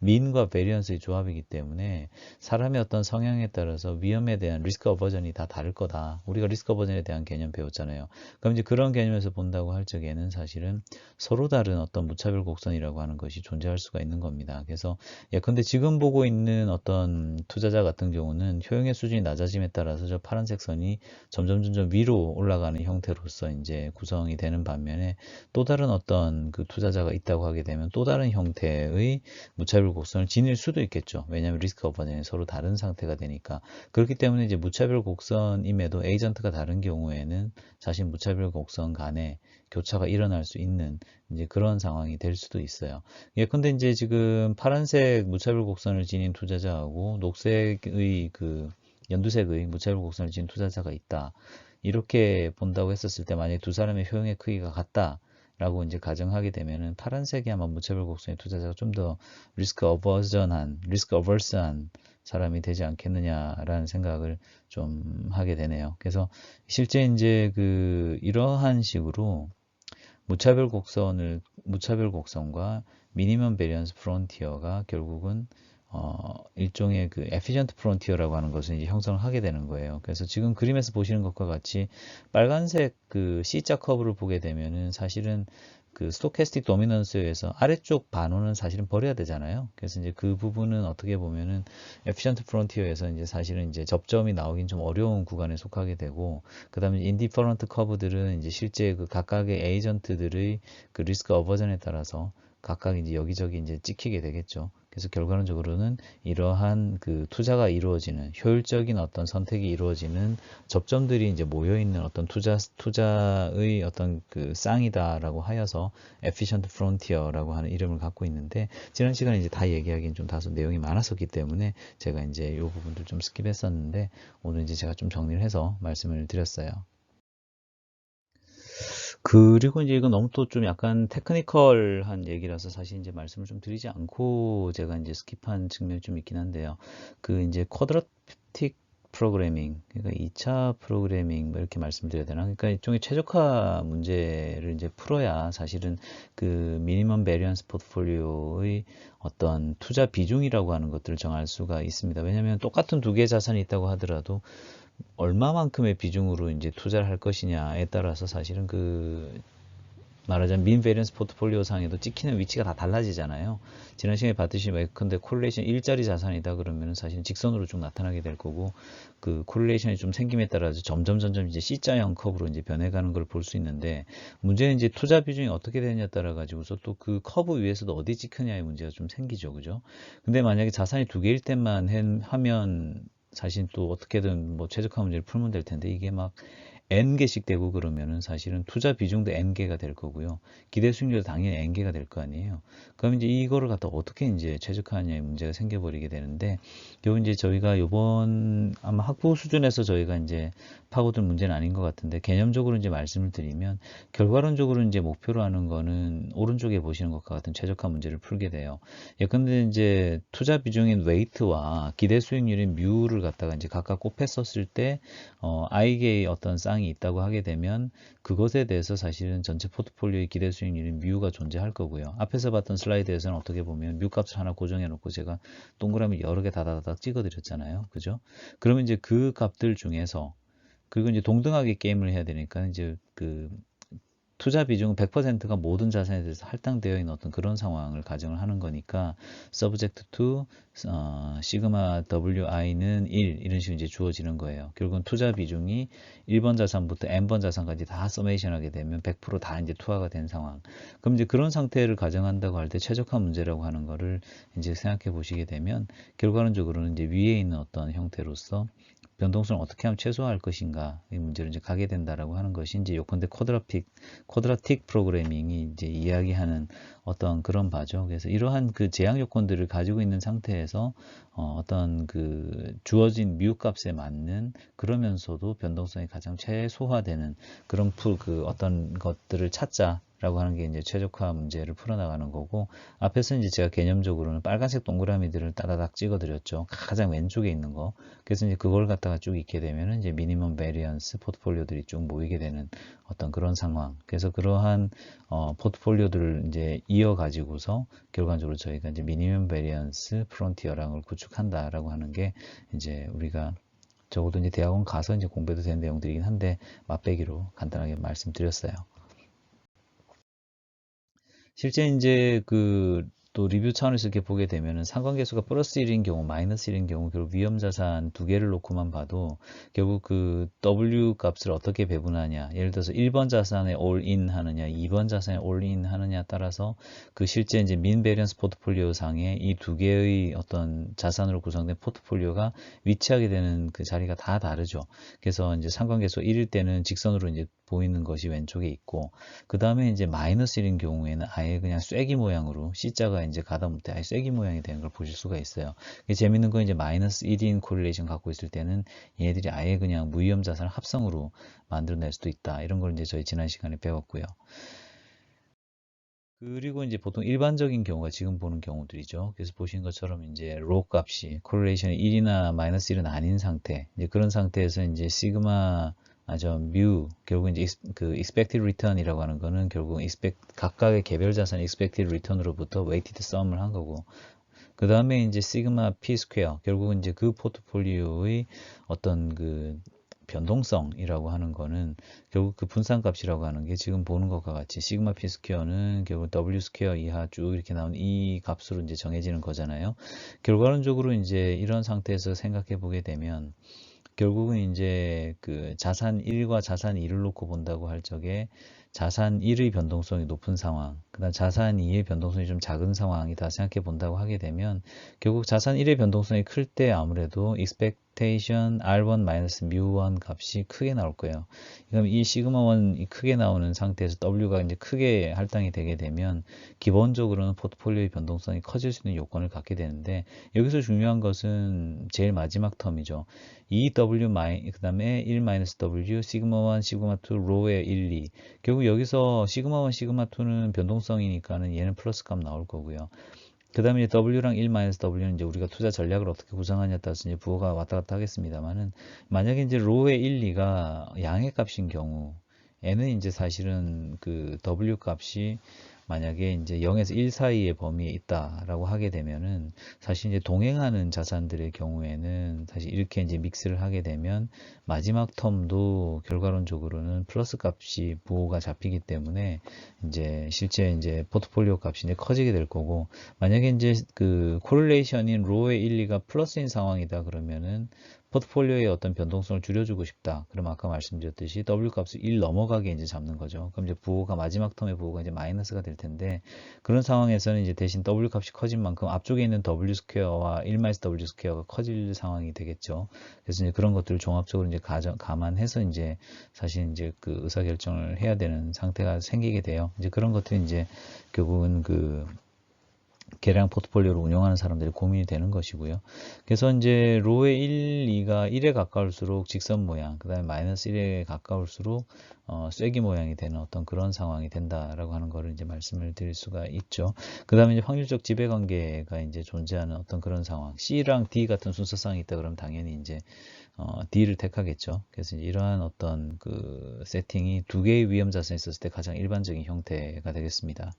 민과 베리언스의 조합이기 때문에 사람의 어떤 성향에 따라서 위험에 대한 리스크 어버전이 다 다를 거다. 우리가 리스크 어버전에 대한 개념 배웠잖아요. 그럼 이제 그런 개념에서 본다고 할 적에는 사실은 서로 다른 어떤 무차별 곡선이라고 하는 것이 존재할 수가 있는 겁니다. 그래서 예컨대 지금 보고 있는 어떤 투자자 같은 경우는 효용의 수준이 낮아짐에 따라서 저 파란색 선이 점점 위로 올라가는 형태로서 이제 구성이 되는 반면에 또 다른 어떤 그 투자자가 있다고 하게 되면 또 다른 형태의 무차별 곡선을 지닐 수도 있겠죠. 왜냐하면 리스크 어버전이 서로 다른 상태가 되니까. 그렇기 때문에 이제 무차별 곡선임에도 에이전트가 다른 경우에는 사실 무차별 곡선 간에 교차가 일어날 수 있는 이제 그런 상황이 될 수도 있어요. 예컨대 이제 지금 파란색 무차별 곡선을 지닌 투자자하고 녹색의 그 연두색의 무차별 곡선을 지닌 투자자가 있다. 이렇게 본다고 했었을 때 만약에 두 사람의 효용의 크기가 같다. 라고 이제 가정하게 되면은 파란색이 아마 무차별 곡선의 투자자가 좀 더 리스크 어버스한 사람이 되지 않겠느냐라는 생각을 좀 하게 되네요. 그래서 실제 이제 이러한 식으로 무차별 곡선과 미니멈 베리언스 프론티어가 결국은 일종의 그 에피션트 프론티어라고 하는 것을 이제 형성을 하게 되는 거예요. 그래서 지금 그림에서 보시는 것과 같이 빨간색 그 C자 커브를 보게 되면은 사실은 그 스토캐스틱 도미넌스에서 아래쪽 반원은 사실은 버려야 되잖아요. 그래서 이제 그 부분은 어떻게 보면은 에피션트 프론티어에서 이제 사실은 이제 접점이 나오긴 좀 어려운 구간에 속하게 되고, 그 다음에 인디퍼런트 커브들은 이제 실제 그 각각의 에이전트들의 그 리스크 어버전에 따라서 각각 이제 여기저기 이제 찍히게 되겠죠. 그래서 결과론적으로는 이러한 그 투자가 이루어지는 효율적인 어떤 선택이 이루어지는 접점들이 이제 모여 있는 어떤 투자의 어떤 그 쌍이다라고 하여서 Efficient Frontier라고 하는 이름을 갖고 있는데, 지난 시간에 이제 다 얘기하기는 좀 다소 내용이 많았었기 때문에 제가 이제 이 부분들 좀 스킵했었는데, 오늘 이제 제가 좀 정리를 해서 말씀을 드렸어요. 그리고 이제 이건 너무 또 좀 약간 테크니컬한 얘기라서 사실 이제 말씀을 좀 드리지 않고 제가 이제 스킵한 측면이 좀 있긴 한데요. 그 이제 쿼드라틱 프로그래밍, 그러니까 2차 프로그래밍 뭐 이렇게 말씀드려야 되나? 그러니까 일종의 최적화 문제를 이제 풀어야 사실은 그 미니멈 베리언스 포트폴리오의 어떤 투자 비중이라고 하는 것들을 정할 수가 있습니다. 왜냐하면 똑같은 두 개의 자산이 있다고 하더라도 얼마만큼의 비중으로 이제 투자를 할 것이냐에 따라서 사실은 그 말하자면 민 베리언스 포트폴리오 상에도 찍히는 위치가 다 달라지잖아요. 지난 시간에 봤듯이 예컨대 콜레이션 일자리 자산이다 그러면 사실은 직선으로 쭉 나타나게 될 거고, 그 콜레이션이 좀 생김에 따라서 점점 이제 C자형 커브로 이제 변해가는 걸 볼 수 있는데, 문제는 이제 투자 비중이 어떻게 되느냐에 따라 가지고서 또 그 커브 위에서도 어디 찍히냐의 문제가 좀 생기죠, 그죠? 근데 만약에 자산이 두 개일 때만 하면 사실 또 어떻게든 뭐 최적화 문제를 풀면 될 텐데, 이게 막 N개씩 되고 그러면은 사실은 투자 비중도 N개가 될 거고요. 기대 수익률도 당연히 N개가 될 거 아니에요. 그럼 이제 이거를 갖다 어떻게 이제 최적화하냐의 문제가 생겨버리게 되는데, 요 이제 저희가 요번 아마 학부 수준에서 저희가 이제 파고들 문제는 아닌 것 같은데, 개념적으로 이제 말씀을 드리면 결과론적으로 이제 목표로 하는 거는 오른쪽에 보시는 것과 같은 최적화 문제를 풀게 돼요. 예컨대 이제 투자 비중인 웨이트와 기대 수익률인 뮤를 갖다가 이제 각각 곱했었을 때 I계의 어떤 쌍이 있다고 하게 되면 그것에 대해서 사실은 전체 포트폴리오의 기대 수익률인 뮤가 존재할 거고요. 앞에서 봤던 슬라이드에서는 어떻게 보면 뮤 값을 하나 고정해 놓고 제가 동그라미 여러 개 다다닥 찍어 드렸잖아요. 그죠? 그러면 이제 그 값들 중에서, 그리고 이제 동등하게 게임을 해야 되니까 이제 그 투자 비중은 100%가 모든 자산에 대해서 할당되어 있는 어떤 그런 상황을 가정을 하는 거니까 subject to 시그마 wi는 1 이런 식으로 이제 주어지는 거예요. 결국은 투자 비중이 1번 자산부터 n번 자산까지 다 서메이션 하게 되면 100%다 이제 투하가 된 상황. 그럼 이제 그런 상태를 가정한다고 할 때 최적화 문제라고 하는 거를 이제 생각해 보시게 되면, 결과론적으로는 이제 위에 있는 어떤 형태로서 변동성을 어떻게 하면 최소화할 것인가 이 문제를 이제 가게 된다라고 하는 것이 이제 요컨대 쿼드라틱 프로그래밍이 이제 이야기하는 어떤 그런 바죠. 그래서 이러한 그 제약 요건들을 가지고 있는 상태에서 어떤 그 주어진 뮤 값에 맞는, 그러면서도 변동성이 가장 최소화되는 그런 그 어떤 것들을 찾자 라고 하는 게 이제 최적화 문제를 풀어나가는 거고, 앞에서 이제 제가 개념적으로는 빨간색 동그라미들을 따다닥 찍어 드렸죠. 가장 왼쪽에 있는 거. 그래서 이제 그걸 갖다가 쭉 있게 되면은 이제 미니멈 베리언스 포트폴리오들이 쭉 모이게 되는 어떤 그런 상황. 그래서 그러한 포트폴리오들을 이제 이어 가지고서 결과적으로 저희가 이제 미니멈 베리언스 프론티어랑을 구축한다라고 하는 게 이제 우리가 적어도 이제 대학원 가서 이제 공부해도 되는 내용들이긴 한데 맛배기로 간단하게 말씀드렸어요. 실제 이제 그 또 리뷰 차원에서 이렇게 보게 되면은 상관계수가 플러스 1인 경우, 마이너스 1인 경우 결국 위험자산 두 개를 놓고만 봐도 결국 그 W 값을 어떻게 배분하냐, 예를 들어서 1번 자산에 올인 하느냐, 2번 자산에 올인 하느냐 따라서 그 실제 이제 민 베리언스 포트폴리오 상에 이 두 개의 어떤 자산으로 구성된 포트폴리오가 위치하게 되는 그 자리가 다 다르죠. 그래서 이제 상관계수 1일 때는 직선으로 이제 보이는 것이 왼쪽에 있고, 그 다음에 이제 마이너스 1인 경우에는 아예 그냥 쐐기 모양으로 C자가 이제 가다못해 아예 쐐기 모양이 되는 걸 보실 수가 있어요. 재밌는 건 이제 마이너스 1인 코릴레이션 갖고 있을 때는 얘네들이 아예 그냥 무위험 자산을 합성으로 만들어낼 수도 있다. 이런 걸 이제 저희 지난 시간에 배웠고요. 그리고 이제 보통 일반적인 경우가 지금 보는 경우들이죠. 그래서 보신 것처럼 이제 로 값이 코릴레이션이 1이나 마이너스 1은 아닌 상태. 이제 그런 상태에서 이제 시그마 뮤, 결국 이제 그 expected return이라고 하는 거는 결국 각각의 개별 자산 expected return으로부터 weighted sum을 한 거고, 그 다음에 이제 시그마 p 스퀘어, 결국은 이제 그 포트폴리오의 어떤 그 변동성이라고 하는 거는 결국 그 분산값이라고 하는 게 지금 보는 것과 같이 시그마 p 스퀘어는 결국 w 스퀘어 이하 쭉 이렇게 나온 이 값으로 이제 정해지는 거잖아요. 결과론적으로 이제 이런 상태에서 생각해 보게 되면 결국은 이제 그 자산 1과 자산 2를 놓고 본다고 할 적에 자산 1의 변동성이 높은 상황, 그다음 자산 2의 변동성이 좀 작은 상황이다 생각해 본다고 하게 되면 결국 자산 1의 변동성이 클 때 아무래도 expectation R1-μ1 값이 크게 나올 거예요. 그럼 이 시그마1이 크게 나오는 상태에서 W가 이제 크게 할당이 되게 되면 기본적으로는 포트폴리오의 변동성이 커질 수 있는 요건을 갖게 되는데 여기서 중요한 것은 제일 마지막 텀이죠. EW 그 다음에 1-W 시그마1 시그마2 로의 1, 2 결국 여기서 시그마1 시그마2는 변동성이니까는 얘는 플러스 값 나올 거고요. 그 다음에 W랑 1-W는 이제 우리가 투자 전략을 어떻게 구성하냐에 따라서 이제 부호가 왔다 갔다 하겠습니다만은 만약에 이제 로의 1, 2가 양의 값인 경우 N은 이제 사실은 그 W 값이 만약에 이제 0에서 1 사이의 범위에 있다라고 하게 되면은 사실 이제 동행하는 자산들의 경우에는 사실 이렇게 이제 믹스를 하게 되면 마지막 텀도 결과론적으로는 플러스 값이 부호가 잡히기 때문에 이제 실제 이제 포트폴리오 값이 이제 커지게 될 거고 만약에 이제 그 코릴레이션인 로의 1, 2가 플러스인 상황이다 그러면은 포트폴리오의 어떤 변동성을 줄여주고 싶다. 그럼 아까 말씀드렸듯이 W 값을 1 넘어가게 이제 잡는 거죠. 그럼 이제 부호가 마지막 텀의 부호가 이제 마이너스가 될 텐데 그런 상황에서는 이제 대신 W 값이 커진 만큼 앞쪽에 있는 W 스퀘어와 1-W 스퀘어가 커질 상황이 되겠죠. 그래서 이제 그런 것들을 종합적으로 이제 감안해서 이제 사실 이제 그 의사결정을 해야 되는 상태가 생기게 돼요. 이제 그런 것들이 이제 결국은 그 계량 포트폴리오를 운영하는 사람들이 고민이 되는 것이고요. 그래서 이제 로의 1, 2가 1에 가까울수록 직선 모양, 그 다음에 마이너스 1에 가까울수록 쐐기 모양이 되는 어떤 그런 상황이 된다라고 하는 거를 이제 말씀을 드릴 수가 있죠. 그 다음에 이제 확률적 지배관계가 이제 존재하는 어떤 그런 상황, C랑 D 같은 순서상이 있다 그러면 당연히 이제 D를 택하겠죠. 그래서 이제 이러한 어떤 그 세팅이 두 개의 위험 자산이 있었을 때 가장 일반적인 형태가 되겠습니다.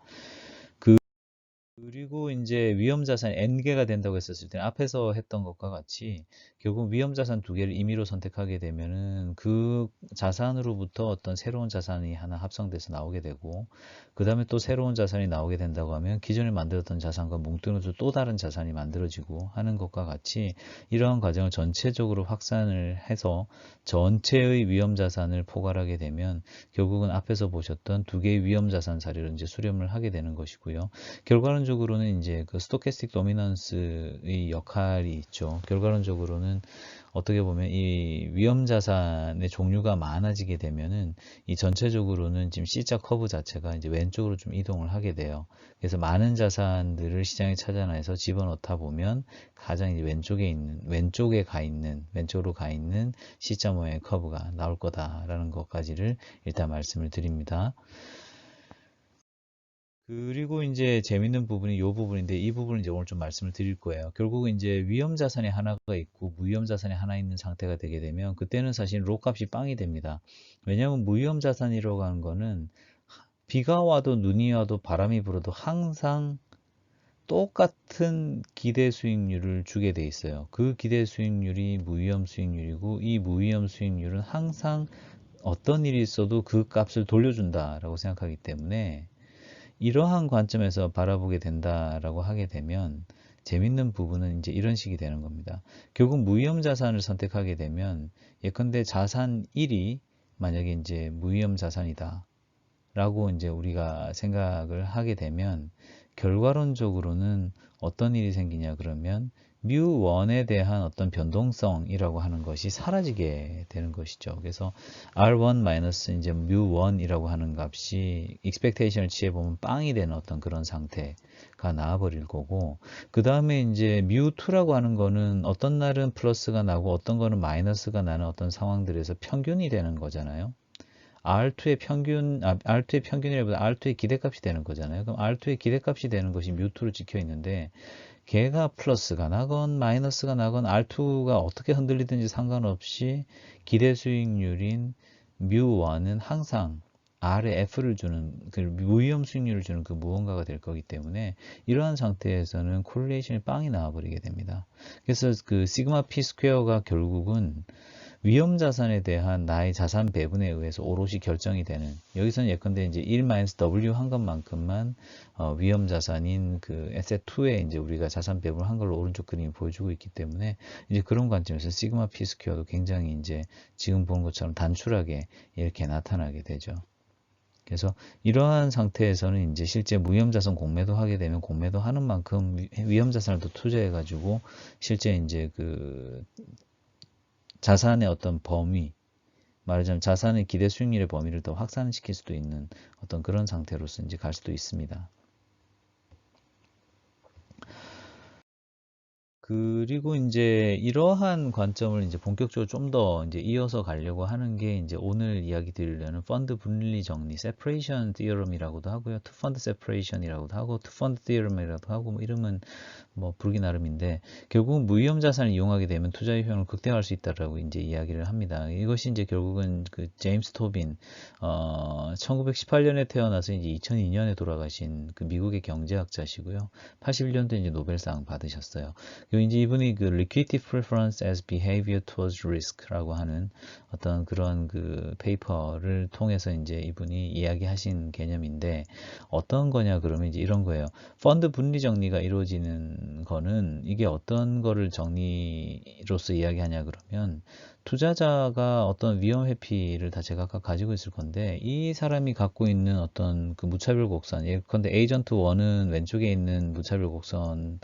그리고 이제 위험자산이 N개가 된다고 했었을 때 앞에서 했던 것과 같이 결국 위험자산 두 개를 임의로 선택하게 되면은 그 자산으로부터 어떤 새로운 자산이 하나 합성돼서 나오게 되고 그 다음에 또 새로운 자산이 나오게 된다고 하면 기존에 만들었던 자산과 뭉뚱그려서 또 다른 자산이 만들어지고 하는 것과 같이 이러한 과정을 전체적으로 확산을 해서 전체의 위험자산을 포괄하게 되면 결국은 앞에서 보셨던 두 개의 위험자산 사례를 이제 수렴을 하게 되는 것이고요. 결과론적으로는 이제 그 스토캐스틱 도미넌스의 역할이 있죠. 결과론적으로는 어떻게 보면 이 위험 자산의 종류가 많아지게 되면은 이 전체적으로는 지금 C자 커브 자체가 이제 왼쪽으로 좀 이동을 하게 돼요. 그래서 많은 자산들을 시장에 찾아내서 집어넣다 보면 가장 이제 왼쪽으로 가 있는 C자 모양의 커브가 나올 거다라는 것까지를 일단 말씀을 드립니다. 그리고 이제 재밌는 부분이 이 부분인데 이 부분을 이제 오늘 좀 말씀을 드릴 거예요. 결국은 이제 위험 자산이 하나가 있고 무위험 자산이 하나 있는 상태가 되게 되면 그때는 사실 로 값이 빵이 됩니다. 왜냐하면 무위험 자산이라고 하는 거는 비가 와도 눈이 와도 바람이 불어도 항상 똑같은 기대 수익률을 주게 돼 있어요. 그 기대 수익률이 무위험 수익률이고 이 무위험 수익률은 항상 어떤 일이 있어도 그 값을 돌려준다라고 생각하기 때문에 이러한 관점에서 바라보게 된다라고 하게 되면 재밌는 부분은 이제 이런 식이 되는 겁니다. 결국 무위험 자산을 선택하게 되면 예컨대 자산 1이 만약에 이제 무위험 자산이다 라고 이제 우리가 생각을 하게 되면 결과론적으로는 어떤 일이 생기냐 그러면 뮤1에 대한 어떤 변동성이라고 하는 것이 사라지게 되는 것이죠. 그래서 R1 이제 뮤1이라고 하는 값이 expectation을 취해보면 빵이 되는 어떤 그런 상태가 나와버릴 거고 그 다음에 이제 뮤2라고 하는 거는 어떤 날은 플러스가 나고 어떤 거는 마이너스가 나는 어떤 상황들에서 평균이 되는 거잖아요. R2의 평균이라보다 R2의 기대값이 되는 거잖아요. 그럼 R2의 기대값이 되는 것이 뮤2로 찍혀 있는데 걔가 플러스가 나건 마이너스가 나건 R2가 어떻게 흔들리든지 상관없이 기대 수익률인 뮤1은 항상 R에 F를 주는 그 무위험 수익률을 주는 그 무언가가 될 거기 때문에 이러한 상태에서는 콜레이션이 빵이 나와버리게 됩니다. 그래서 그 시그마 P 스퀘어가 결국은 위험 자산에 대한 나의 자산 배분에 의해서 오롯이 결정이 되는, 여기서는 예컨대 이제 1-W 한 것만큼만 위험 자산인 그 에셋 2에 이제 우리가 자산 배분을 한 걸로 오른쪽 그림이 보여주고 있기 때문에 이제 그런 관점에서 시그마 피 스퀘어도 굉장히 이제 지금 보는 것처럼 단출하게 이렇게 나타나게 되죠. 그래서 이러한 상태에서는 이제 실제 무위험자산 공매도 하게 되면 공매도 하는 만큼 위험자산을 또 투자해 가지고 실제 이제 그 자산의 어떤 범위, 말하자면 자산의 기대 수익률의 범위를 더 확산시킬 수도 있는 어떤 그런 상태로서 이제 갈 수도 있습니다. 그리고 이제 이러한 관점을 이제 본격적으로 좀 더 이제 이어서 가려고 하는 게 이제 오늘 이야기 드리려는 펀드 분리 정리, separation theorem이라고도 하고요. two fund separation이라고도 하고, two fund theorem이라고도 하고, 뭐 이름은 뭐 부르기 나름인데, 결국은 무위험 자산을 이용하게 되면 투자의 효용을 극대화할 수 있다라고 이제 이야기를 합니다. 이것이 이제 결국은 그 제임스 토빈, 1918년에 태어나서 이제 2002년에 돌아가신 그 미국의 경제학자시고요. 81년도에 이제 노벨상 받으셨어요. 그리고 이제 이분이 그 liquidity preference as behavior towards risk라고 하는 어떤 그런 그 페이퍼를 통해서 이제 이분이 이야기하신 개념인데, 어떤 거냐 그러면 이제 이런 거예요. 펀드 분리 정리가 이루어지는 거는 이게 어떤 거를 정리로서 이야기하냐 그러면, 투자자가 어떤 위험 회피를 다 제각각 가지고 있을 건데, 이 사람이 갖고 있는 어떤 그 무차별 곡선, 예컨대 에이전트 1은 왼쪽에 있는 무차별 곡선을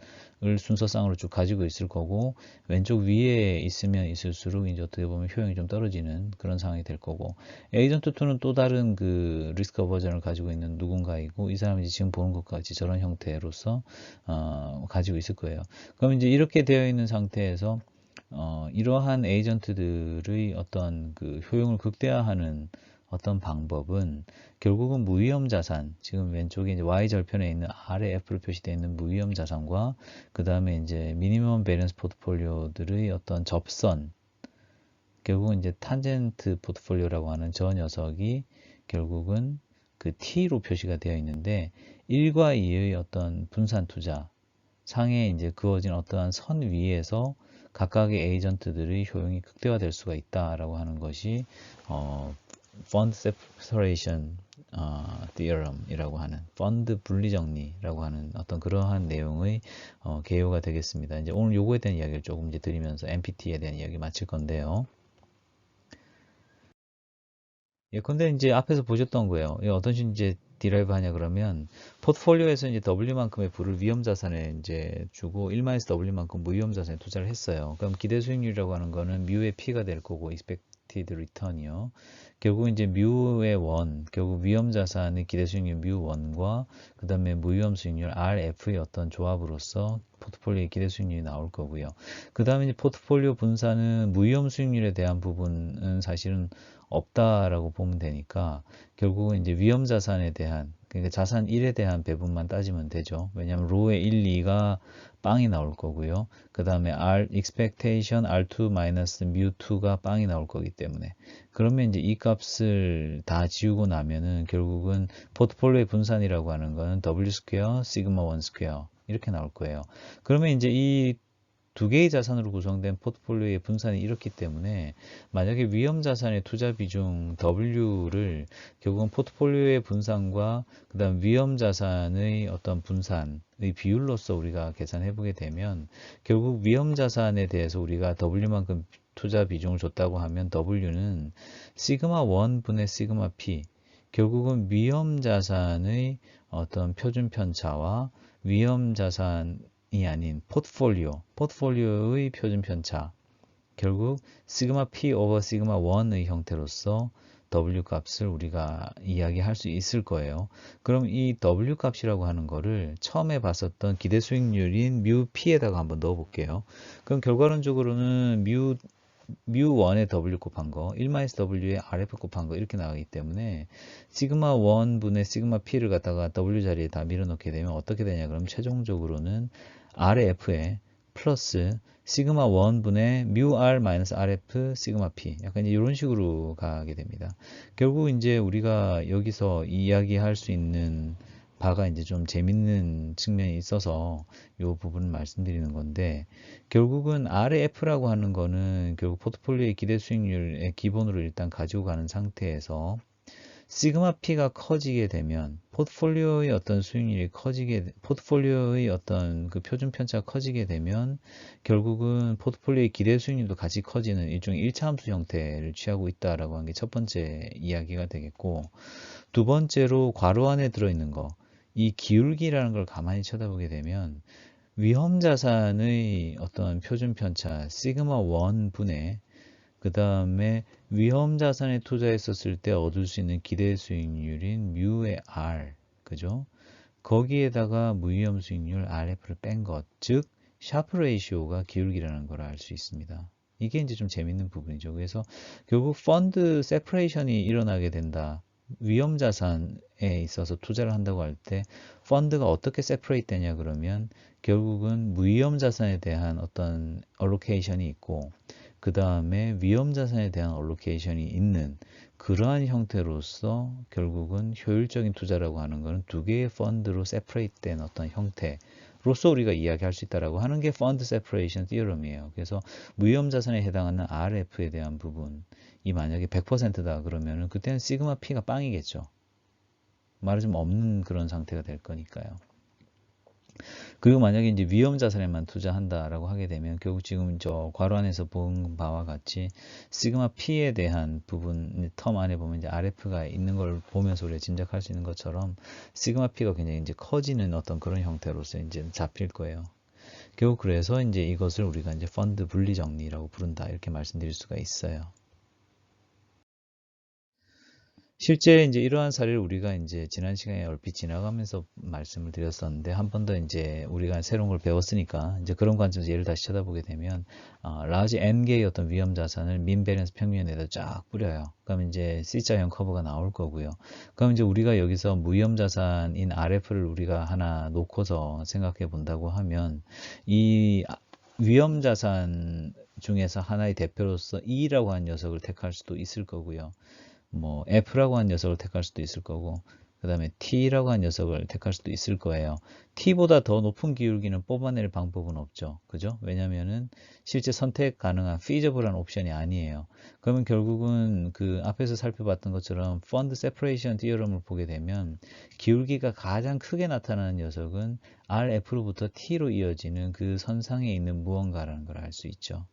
순서상으로 쭉 가지고 있을 거고, 왼쪽 위에 있으면 있을수록 이제 어떻게 보면 효용이 좀 떨어지는 그런 상황이 될 거고, 에이전트 2는 또 다른 그 리스크 어버전을 가지고 있는 누군가이고, 이 사람이 지금 보는 것과 같이 저런 형태로서 가지고 있을 거예요. 그럼 이제 이렇게 되어 있는 상태에서 이러한 에이전트들의 어떤 그 효용을 극대화하는 어떤 방법은 결국은 무위험 자산, 지금 왼쪽에 이제 Y절편에 있는 아래 F로 표시되어 있는 무위험 자산과 그 다음에 이제 미니멈 밸런스 포트폴리오들의 어떤 접선, 결국은 이제 탄젠트 포트폴리오라고 하는 저 녀석이 결국은 그 T로 표시가 되어 있는데, 1과 2의 어떤 분산 투자, 상에 이제 그어진 어떠한 선 위에서 각각의 에이전트들의 효용이 극대화될 수가 있다라고 하는 것이 Fund Separation Theorem이라고 하는 펀드 분리 정리라고 하는 어떤 그러한 내용의 개요가 되겠습니다. 이제 오늘 요거에 대한 이야기를 조금 이제 드리면서 MPT에 대한 이야기 마칠 건데요. 예컨대 이제 앞에서 보셨던 거예요. 어떤 식으로 이제 디라이브 하냐 그러면, 포트폴리오에서 이제 W만큼의 부를 위험 자산에 이제 주고 1-W만큼 무위험 자산에 투자를 했어요. 그럼 기대 수익률이라고 하는 거는 뮤의 P가 될 거고, expected return이요. 결국 이제 뮤의 원, 결국 위험 자산의 기대 수익률 뮤1과 그 다음에 무위험 수익률 RF의 어떤 조합으로서 포트폴리오의 기대 수익률이 나올 거고요. 그 다음에 이제 포트폴리오 분산은 무위험 수익률에 대한 부분은 사실은 없다라고 보면 되니까, 결국은 이제 위험 자산에 대한, 그러니까 자산 1에 대한 배분만 따지면 되죠. 왜냐하면 로의 1, 2가 빵이 나올 거고요. 그 다음에 R expectation R2 mu2가 빵이 나올 거기 때문에, 그러면 이제 이 값을 다 지우고 나면은 결국은 포트폴리오의 분산이라고 하는 거는 W 스퀘어 시그마 1 스퀘어 이렇게 나올 거예요. 그러면 이제 이 두 개의 자산으로 구성된 포트폴리오의 분산이 이렇기 때문에, 만약에 위험 자산의 투자 비중 W를 결국은 포트폴리오의 분산과 그 다음 위험 자산의 어떤 분산의 비율로서 우리가 계산해 보게 되면, 결국 위험 자산에 대해서 우리가 W만큼 투자 비중을 줬다고 하면 W는 시그마 1분의 시그마 P, 결국은 위험 자산의 어떤 표준 편차와 위험 자산이 아닌 포트폴리오의 표준 편차, 결국 시그마 P 오버 시그마 1의 형태로서 W 값을 우리가 이야기할 수 있을 거예요. 그럼 이 W 값이라고 하는 거를 처음에 봤었던 기대 수익률인 뮤 P에다가 한번 넣어 볼게요. 그럼 결과론적으로는 뮤1의 W 곱한 거, 1-W의 RF 곱한 거 이렇게 나가기 때문에, 시그마 1분의 시그마 P를 갖다가 W 자리에 다 밀어넣게 되면 어떻게 되냐 그러면 최종적으로는 RF에 플러스 시그마 1분의 뮤 R 마이너스 RF 시그마 P, 약간 이런 식으로 가게 됩니다. 결국 이제 우리가 여기서 이야기할 수 있는 바가 이제 좀 재밌는 측면이 있어서 이 부분을 말씀드리는 건데, 결국은 RF라고 하는 거는 결국 포트폴리오의 기대 수익률의 기본으로 일단 가지고 가는 상태에서 시그마 P가 커지게 되면 포트폴리오의 어떤 수익률이 포트폴리오의 어떤 그 표준 편차가 커지게 되면 결국은 포트폴리오의 기대 수익률도 같이 커지는 일종의 일차함수 형태를 취하고 있다라고 하는 게 첫 번째 이야기가 되겠고, 두 번째로 괄호 안에 들어있는 거, 이 기울기라는 걸 가만히 쳐다보게 되면 위험 자산의 어떤 표준 편차 시그마 1 분의 그 다음에 위험 자산에 투자했었을 때 얻을 수 있는 기대 수익률인 뮤의 R, 그죠? 거기에다가 무위험 수익률 RF를 뺀 것, 즉 샤프 레이시오가 기울기라는 걸 알 수 있습니다. 이게 이제 좀 재밌는 부분이죠. 그래서 결국 펀드 세퍼레이션이 일어나게 된다. 위험 자산에 있어서 투자를 한다고 할 때 펀드가 어떻게 세퍼레이트 되냐 그러면 결국은 무위험 자산에 대한 어떤 얼로케이션이 있고 그 다음에 위험 자산에 대한 얼로케이션이 있는 그러한 형태로서 결국은 효율적인 투자라고 하는 것은 두 개의 펀드로 세퍼레이트 된 어떤 형태로서 우리가 이야기할 수 있다라고 하는 게 펀드 세퍼레이션 티어럼이에요. 그래서 무위험 자산에 해당하는 RF에 대한 부분이 만약에 100%다 그러면은 그때는 시그마 P가 빵이겠죠. 말하자면 없는 그런 상태가 될 거니까요. 그리고 만약에 이제 위험 자산에만 투자한다라고 하게 되면 결국 지금 저 괄호 안에서 본 바와 같이 시그마 P에 대한 부분 텀 안에 보면 이제 RF가 있는 걸 보면서 우리가 짐작할 수 있는 것처럼 시그마 P가 굉장히 이제 커지는 어떤 그런 형태로서 이제 잡힐 거예요. 결국 그래서 이제 이것을 우리가 이제 펀드 분리 정리라고 부른다 이렇게 말씀드릴 수가 있어요. 실제 이제 이러한 사례를 우리가 이제 지난 시간에 얼핏 지나가면서 말씀을 드렸었는데 한 번 더 이제 우리가 새로운 걸 배웠으니까 이제 그런 관점에서 예를 다시 쳐다보게 되면 라지 N개의 어떤 위험 자산을 민 밸런스 평면에다 쫙 뿌려요. 그럼 이제 C자형 커브가 나올 거고요. 그럼 이제 우리가 여기서 무위험 자산인 RF를 우리가 하나 놓고서 생각해 본다고 하면 이 위험 자산 중에서 하나의 대표로서 E라고 하는 녀석을 택할 수도 있을 거고요. 뭐 F라고 하는 녀석을 택할 수도 있을 거고 그 다음에 T라고 하는 녀석을 택할 수도 있을 거예요. T보다 더 높은 기울기는 뽑아낼 방법은 없죠. 그죠? 왜냐면은 실제 선택 가능한 feasible한 옵션이 아니에요. 그러면 결국은 그 앞에서 살펴봤던 것처럼 펀드 세퍼레이션 디어럼을 보게 되면 기울기가 가장 크게 나타나는 녀석은 RF로부터 T로 이어지는 그 선상에 있는 무언가라는 걸 알 수 있죠.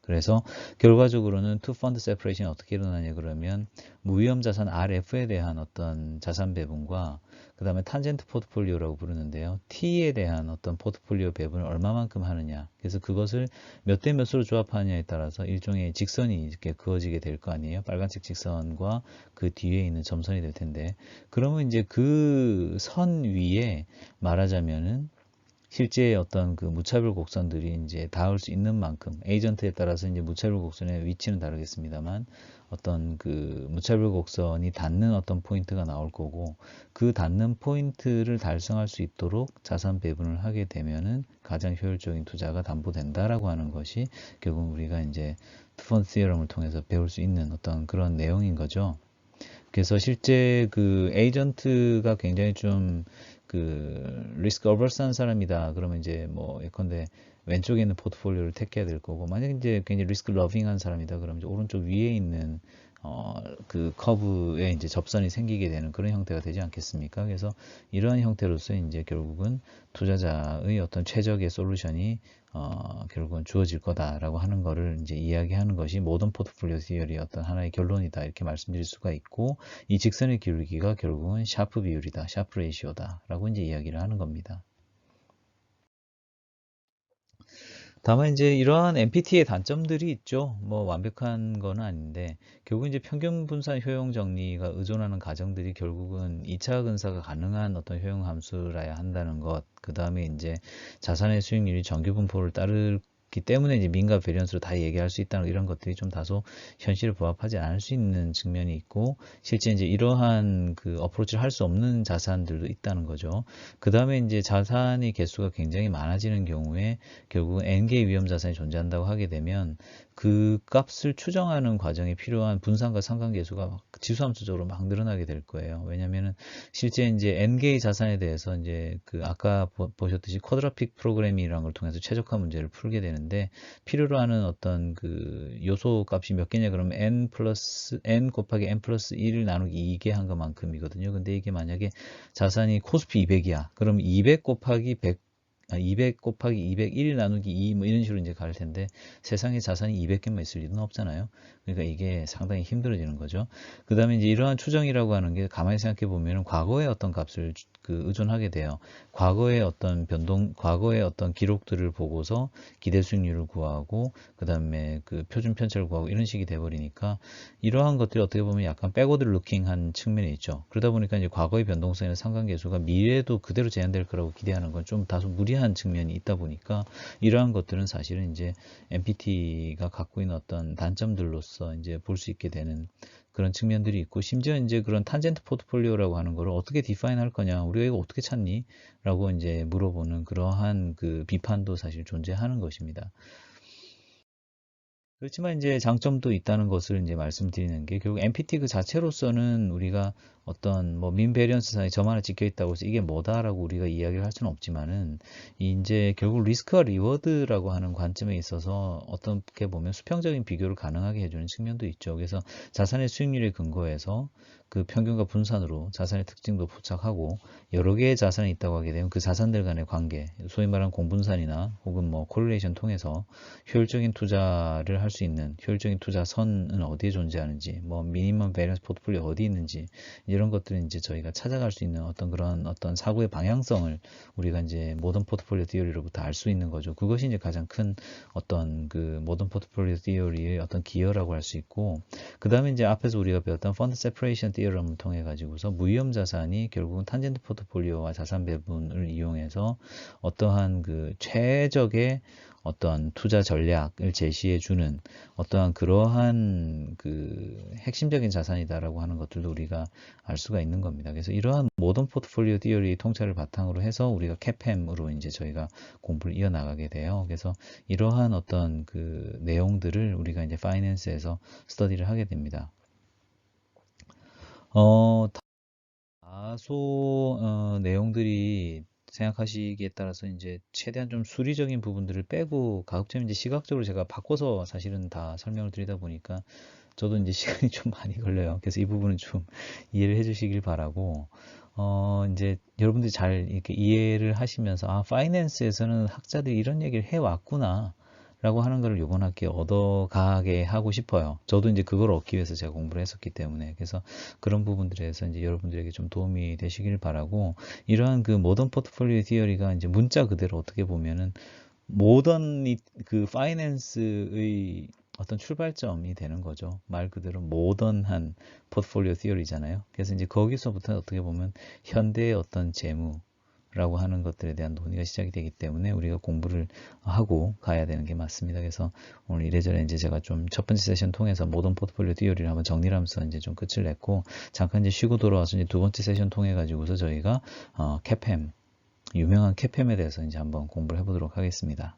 그래서 결과적으로는 투 펀드 세퍼레이션이 어떻게 일어나냐 그러면 무위험 자산 RF에 대한 어떤 자산 배분과 그 다음에 탄젠트 포트폴리오라고 부르는데요. T에 대한 어떤 포트폴리오 배분을 얼마만큼 하느냐. 그래서 그것을 몇 대 몇으로 조합하느냐에 따라서 일종의 직선이 이렇게 그어지게 될 거 아니에요. 빨간색 직선과 그 뒤에 있는 점선이 될 텐데 그러면 이제 그 선 위에 말하자면은 실제 어떤 그 무차별 곡선들이 이제 닿을 수 있는 만큼 에이전트에 따라서 이제 무차별 곡선의 위치는 다르겠습니다만 어떤 그 무차별 곡선이 닿는 어떤 포인트가 나올 거고 그 닿는 포인트를 달성할 수 있도록 자산 배분을 하게 되면은 가장 효율적인 투자가 담보된다라고 하는 것이 결국 우리가 이제 투펀드 시어럼을 통해서 배울 수 있는 어떤 그런 내용인 거죠. 그래서 실제 그 에이전트가 굉장히 좀 그 리스크 어버스한 사람이다. 그러면 이제 뭐 예컨대 왼쪽에 있는 포트폴리오를 택해야 될 거고 만약 이제 굉장히 리스크 러빙한 사람이다. 그러면 이제 오른쪽 위에 있는 그 커브에 이제 접선이 생기게 되는 그런 형태가 되지 않겠습니까? 그래서 이러한 형태로서 이제 결국은 투자자의 어떤 최적의 솔루션이 결국은 주어질 거다라고 하는 거를 이제 이야기하는 것이 모던 포트폴리오 시어리의 어떤 하나의 결론이다 이렇게 말씀드릴 수가 있고 이 직선의 기울기가 결국은 샤프 비율이다, 샤프 레이시오다라고 이제 이야기를 하는 겁니다. 다만 이제 이러한 MPT의 단점들이 있죠. 뭐 완벽한 건 아닌데 결국 이제 평균 분산 효용 정리가 의존하는 가정들이 결국은 2차 근사가 가능한 어떤 효용 함수라야 한다는 것. 그 다음에 이제 자산의 수익률이 정규 분포를 따르기 그렇기 때문에 이제 민과 베리언스로 다 얘기할 수 있다는 이런 것들이 좀 다소 현실에 부합하지 않을 수 있는 측면이 있고, 실제 이제 이러한 그 어프로치를 할 수 없는 자산들도 있다는 거죠. 그 다음에 이제 자산의 개수가 굉장히 많아지는 경우에 결국 N개의 위험 자산이 존재한다고 하게 되면 그 값을 추정하는 과정에 필요한 분산과 상관계수가 막 지수함수적으로 막 늘어나게 될 거예요. 왜냐면은 실제 이제 N개의 자산에 대해서 이제 그 아까 보셨듯이 쿼드라픽 프로그래밍이라는 걸 통해서 최적화 문제를 풀게 되는데, 필요로 하는 어떤 그 요소 값이 몇 개냐 그러면 N 곱하기 N 플러스 1을 나누기 2개 한 것만큼이거든요. 근데 이게 만약에 자산이 코스피 200이야. 그럼 200 곱하기 100 200 곱하기 201 나누기 2 뭐 이런 식으로 이제 갈 텐데, 세상에 자산이 200개만 있을 리는 없잖아요. 그러니까 이게 상당히 힘들어지는 거죠. 그 다음에 이제 이러한 추정이라고 하는 게 가만히 생각해 보면 과거의 어떤 값을 그 의존하게 돼요. 과거의 어떤 과거의 어떤 기록들을 보고서 기대 수익률을 구하고 그 다음에 그 표준 편차를 구하고 이런 식이 돼 버리니까 이러한 것들이 어떻게 보면 약간 백워드 루킹한 측면이 있죠. 그러다 보니까 이제 과거의 변동성이나 상관계수가 미래에도 그대로 재현될 거라고 기대하는 건 좀 다소 무리한 측면이 있다 보니까, 이러한 것들은 사실은 이제 MPT가 갖고 있는 어떤 단점들로서 이제 볼 수 있게 되는 그런 측면들이 있고, 심지어 이제 그런 탄젠트 포트폴리오라고 하는 거를 어떻게 디파인 할 거냐, 우리가 이거 어떻게 찾니? 라고 이제 물어보는 그러한 그 비판도 사실 존재하는 것입니다. 그렇지만 이제 장점도 있다는 것을 이제 말씀드리는 게, 결국 MPT 그 자체로서는 우리가 어떤 뭐 민베리언스상에 점 하나 찍혀 있다고 해서 이게 뭐다라고 우리가 이야기를 할 수는 없지만은, 이제 결국 리스크와 리워드라고 하는 관점에 있어서 어떻게 보면 수평적인 비교를 가능하게 해주는 측면도 있죠. 그래서 자산의 수익률에 근거해서 그 평균과 분산으로 자산의 특징도 포착하고, 여러 개의 자산이 있다고 하게 되면 그 자산들 간의 관계, 소위 말하는 공분산이나 혹은 뭐 콜레이션 통해서 효율적인 투자를 할 수 있는 효율적인 투자선은 어디에 존재하는지, 뭐 미니멈 베리언스 포트폴리오 어디 있는지, 이런 것들은 이제 저희가 찾아갈 수 있는 어떤 그런 어떤 사고의 방향성을 우리가 이제 모던 포트폴리오 디어리로부터 알 수 있는 거죠. 그것이 이제 가장 큰 어떤 그 모던 포트폴리오 디어리의 어떤 기여라고 할 수 있고, 그 다음에 이제 앞에서 우리가 배웠던 펀드 세퍼레이션 디어럼을 통해 가지고서 무위험 자산이 결국은 탄젠트 포트폴리오와 자산 배분을 이용해서 어떠한 그 최적의 어떤 투자 전략을 제시해 주는 어떠한 그러한 그 핵심적인 자산이다라고 하는 것들도 우리가 알 수가 있는 겁니다. 그래서 이러한 모던 포트폴리오 디어리 통찰을 바탕으로 해서 우리가 CAPM으로 이제 저희가 공부를 이어나가게 돼요. 그래서 이러한 어떤 그 내용들을 우리가 이제 파이낸스에서 스터디를 하게 됩니다. 다소 내용들이 생각하시기에 따라서 이제 최대한 좀 수리적인 부분들을 빼고 가급적 이제 시각적으로 제가 바꿔서 사실은 다 설명을 드리다 보니까 저도 이제 시간이 좀 많이 걸려요. 그래서 이 부분은 좀 이해를 해주시길 바라고, 이제 여러분들이 잘 이렇게 이해를 하시면서, 아, 파이낸스에서는 학자들이 이런 얘기를 해왔구나 라고 하는 것을 요번 학기에 얻어가게 하고 싶어요. 저도 이제 그걸 얻기 위해서 제가 공부를 했었기 때문에. 그래서 그런 부분들에서 이제 여러분들에게 좀 도움이 되시길 바라고, 이러한 그 모던 포트폴리오 디어리가 이제 문자 그대로 어떻게 보면은 모던 그 파이낸스의 어떤 출발점이 되는 거죠. 말 그대로 모던한 포트폴리오 디어리잖아요. 그래서 이제 거기서부터 어떻게 보면 현대의 어떤 재무 라고 하는 것들에 대한 논의가 시작이 되기 때문에 우리가 공부를 하고 가야 되는 게 맞습니다. 그래서 오늘 이래저래 이제 제가 좀 첫 번째 세션 통해서 모던 포트폴리오 디어리를 한번 정리를 하면서 이제 좀 끝을 냈고, 잠깐 이제 쉬고 돌아와서 이제 두 번째 세션 통해 가지고서 저희가 CAPM, 유명한 CAPM에 대해서 이제 한번 공부를 해보도록 하겠습니다.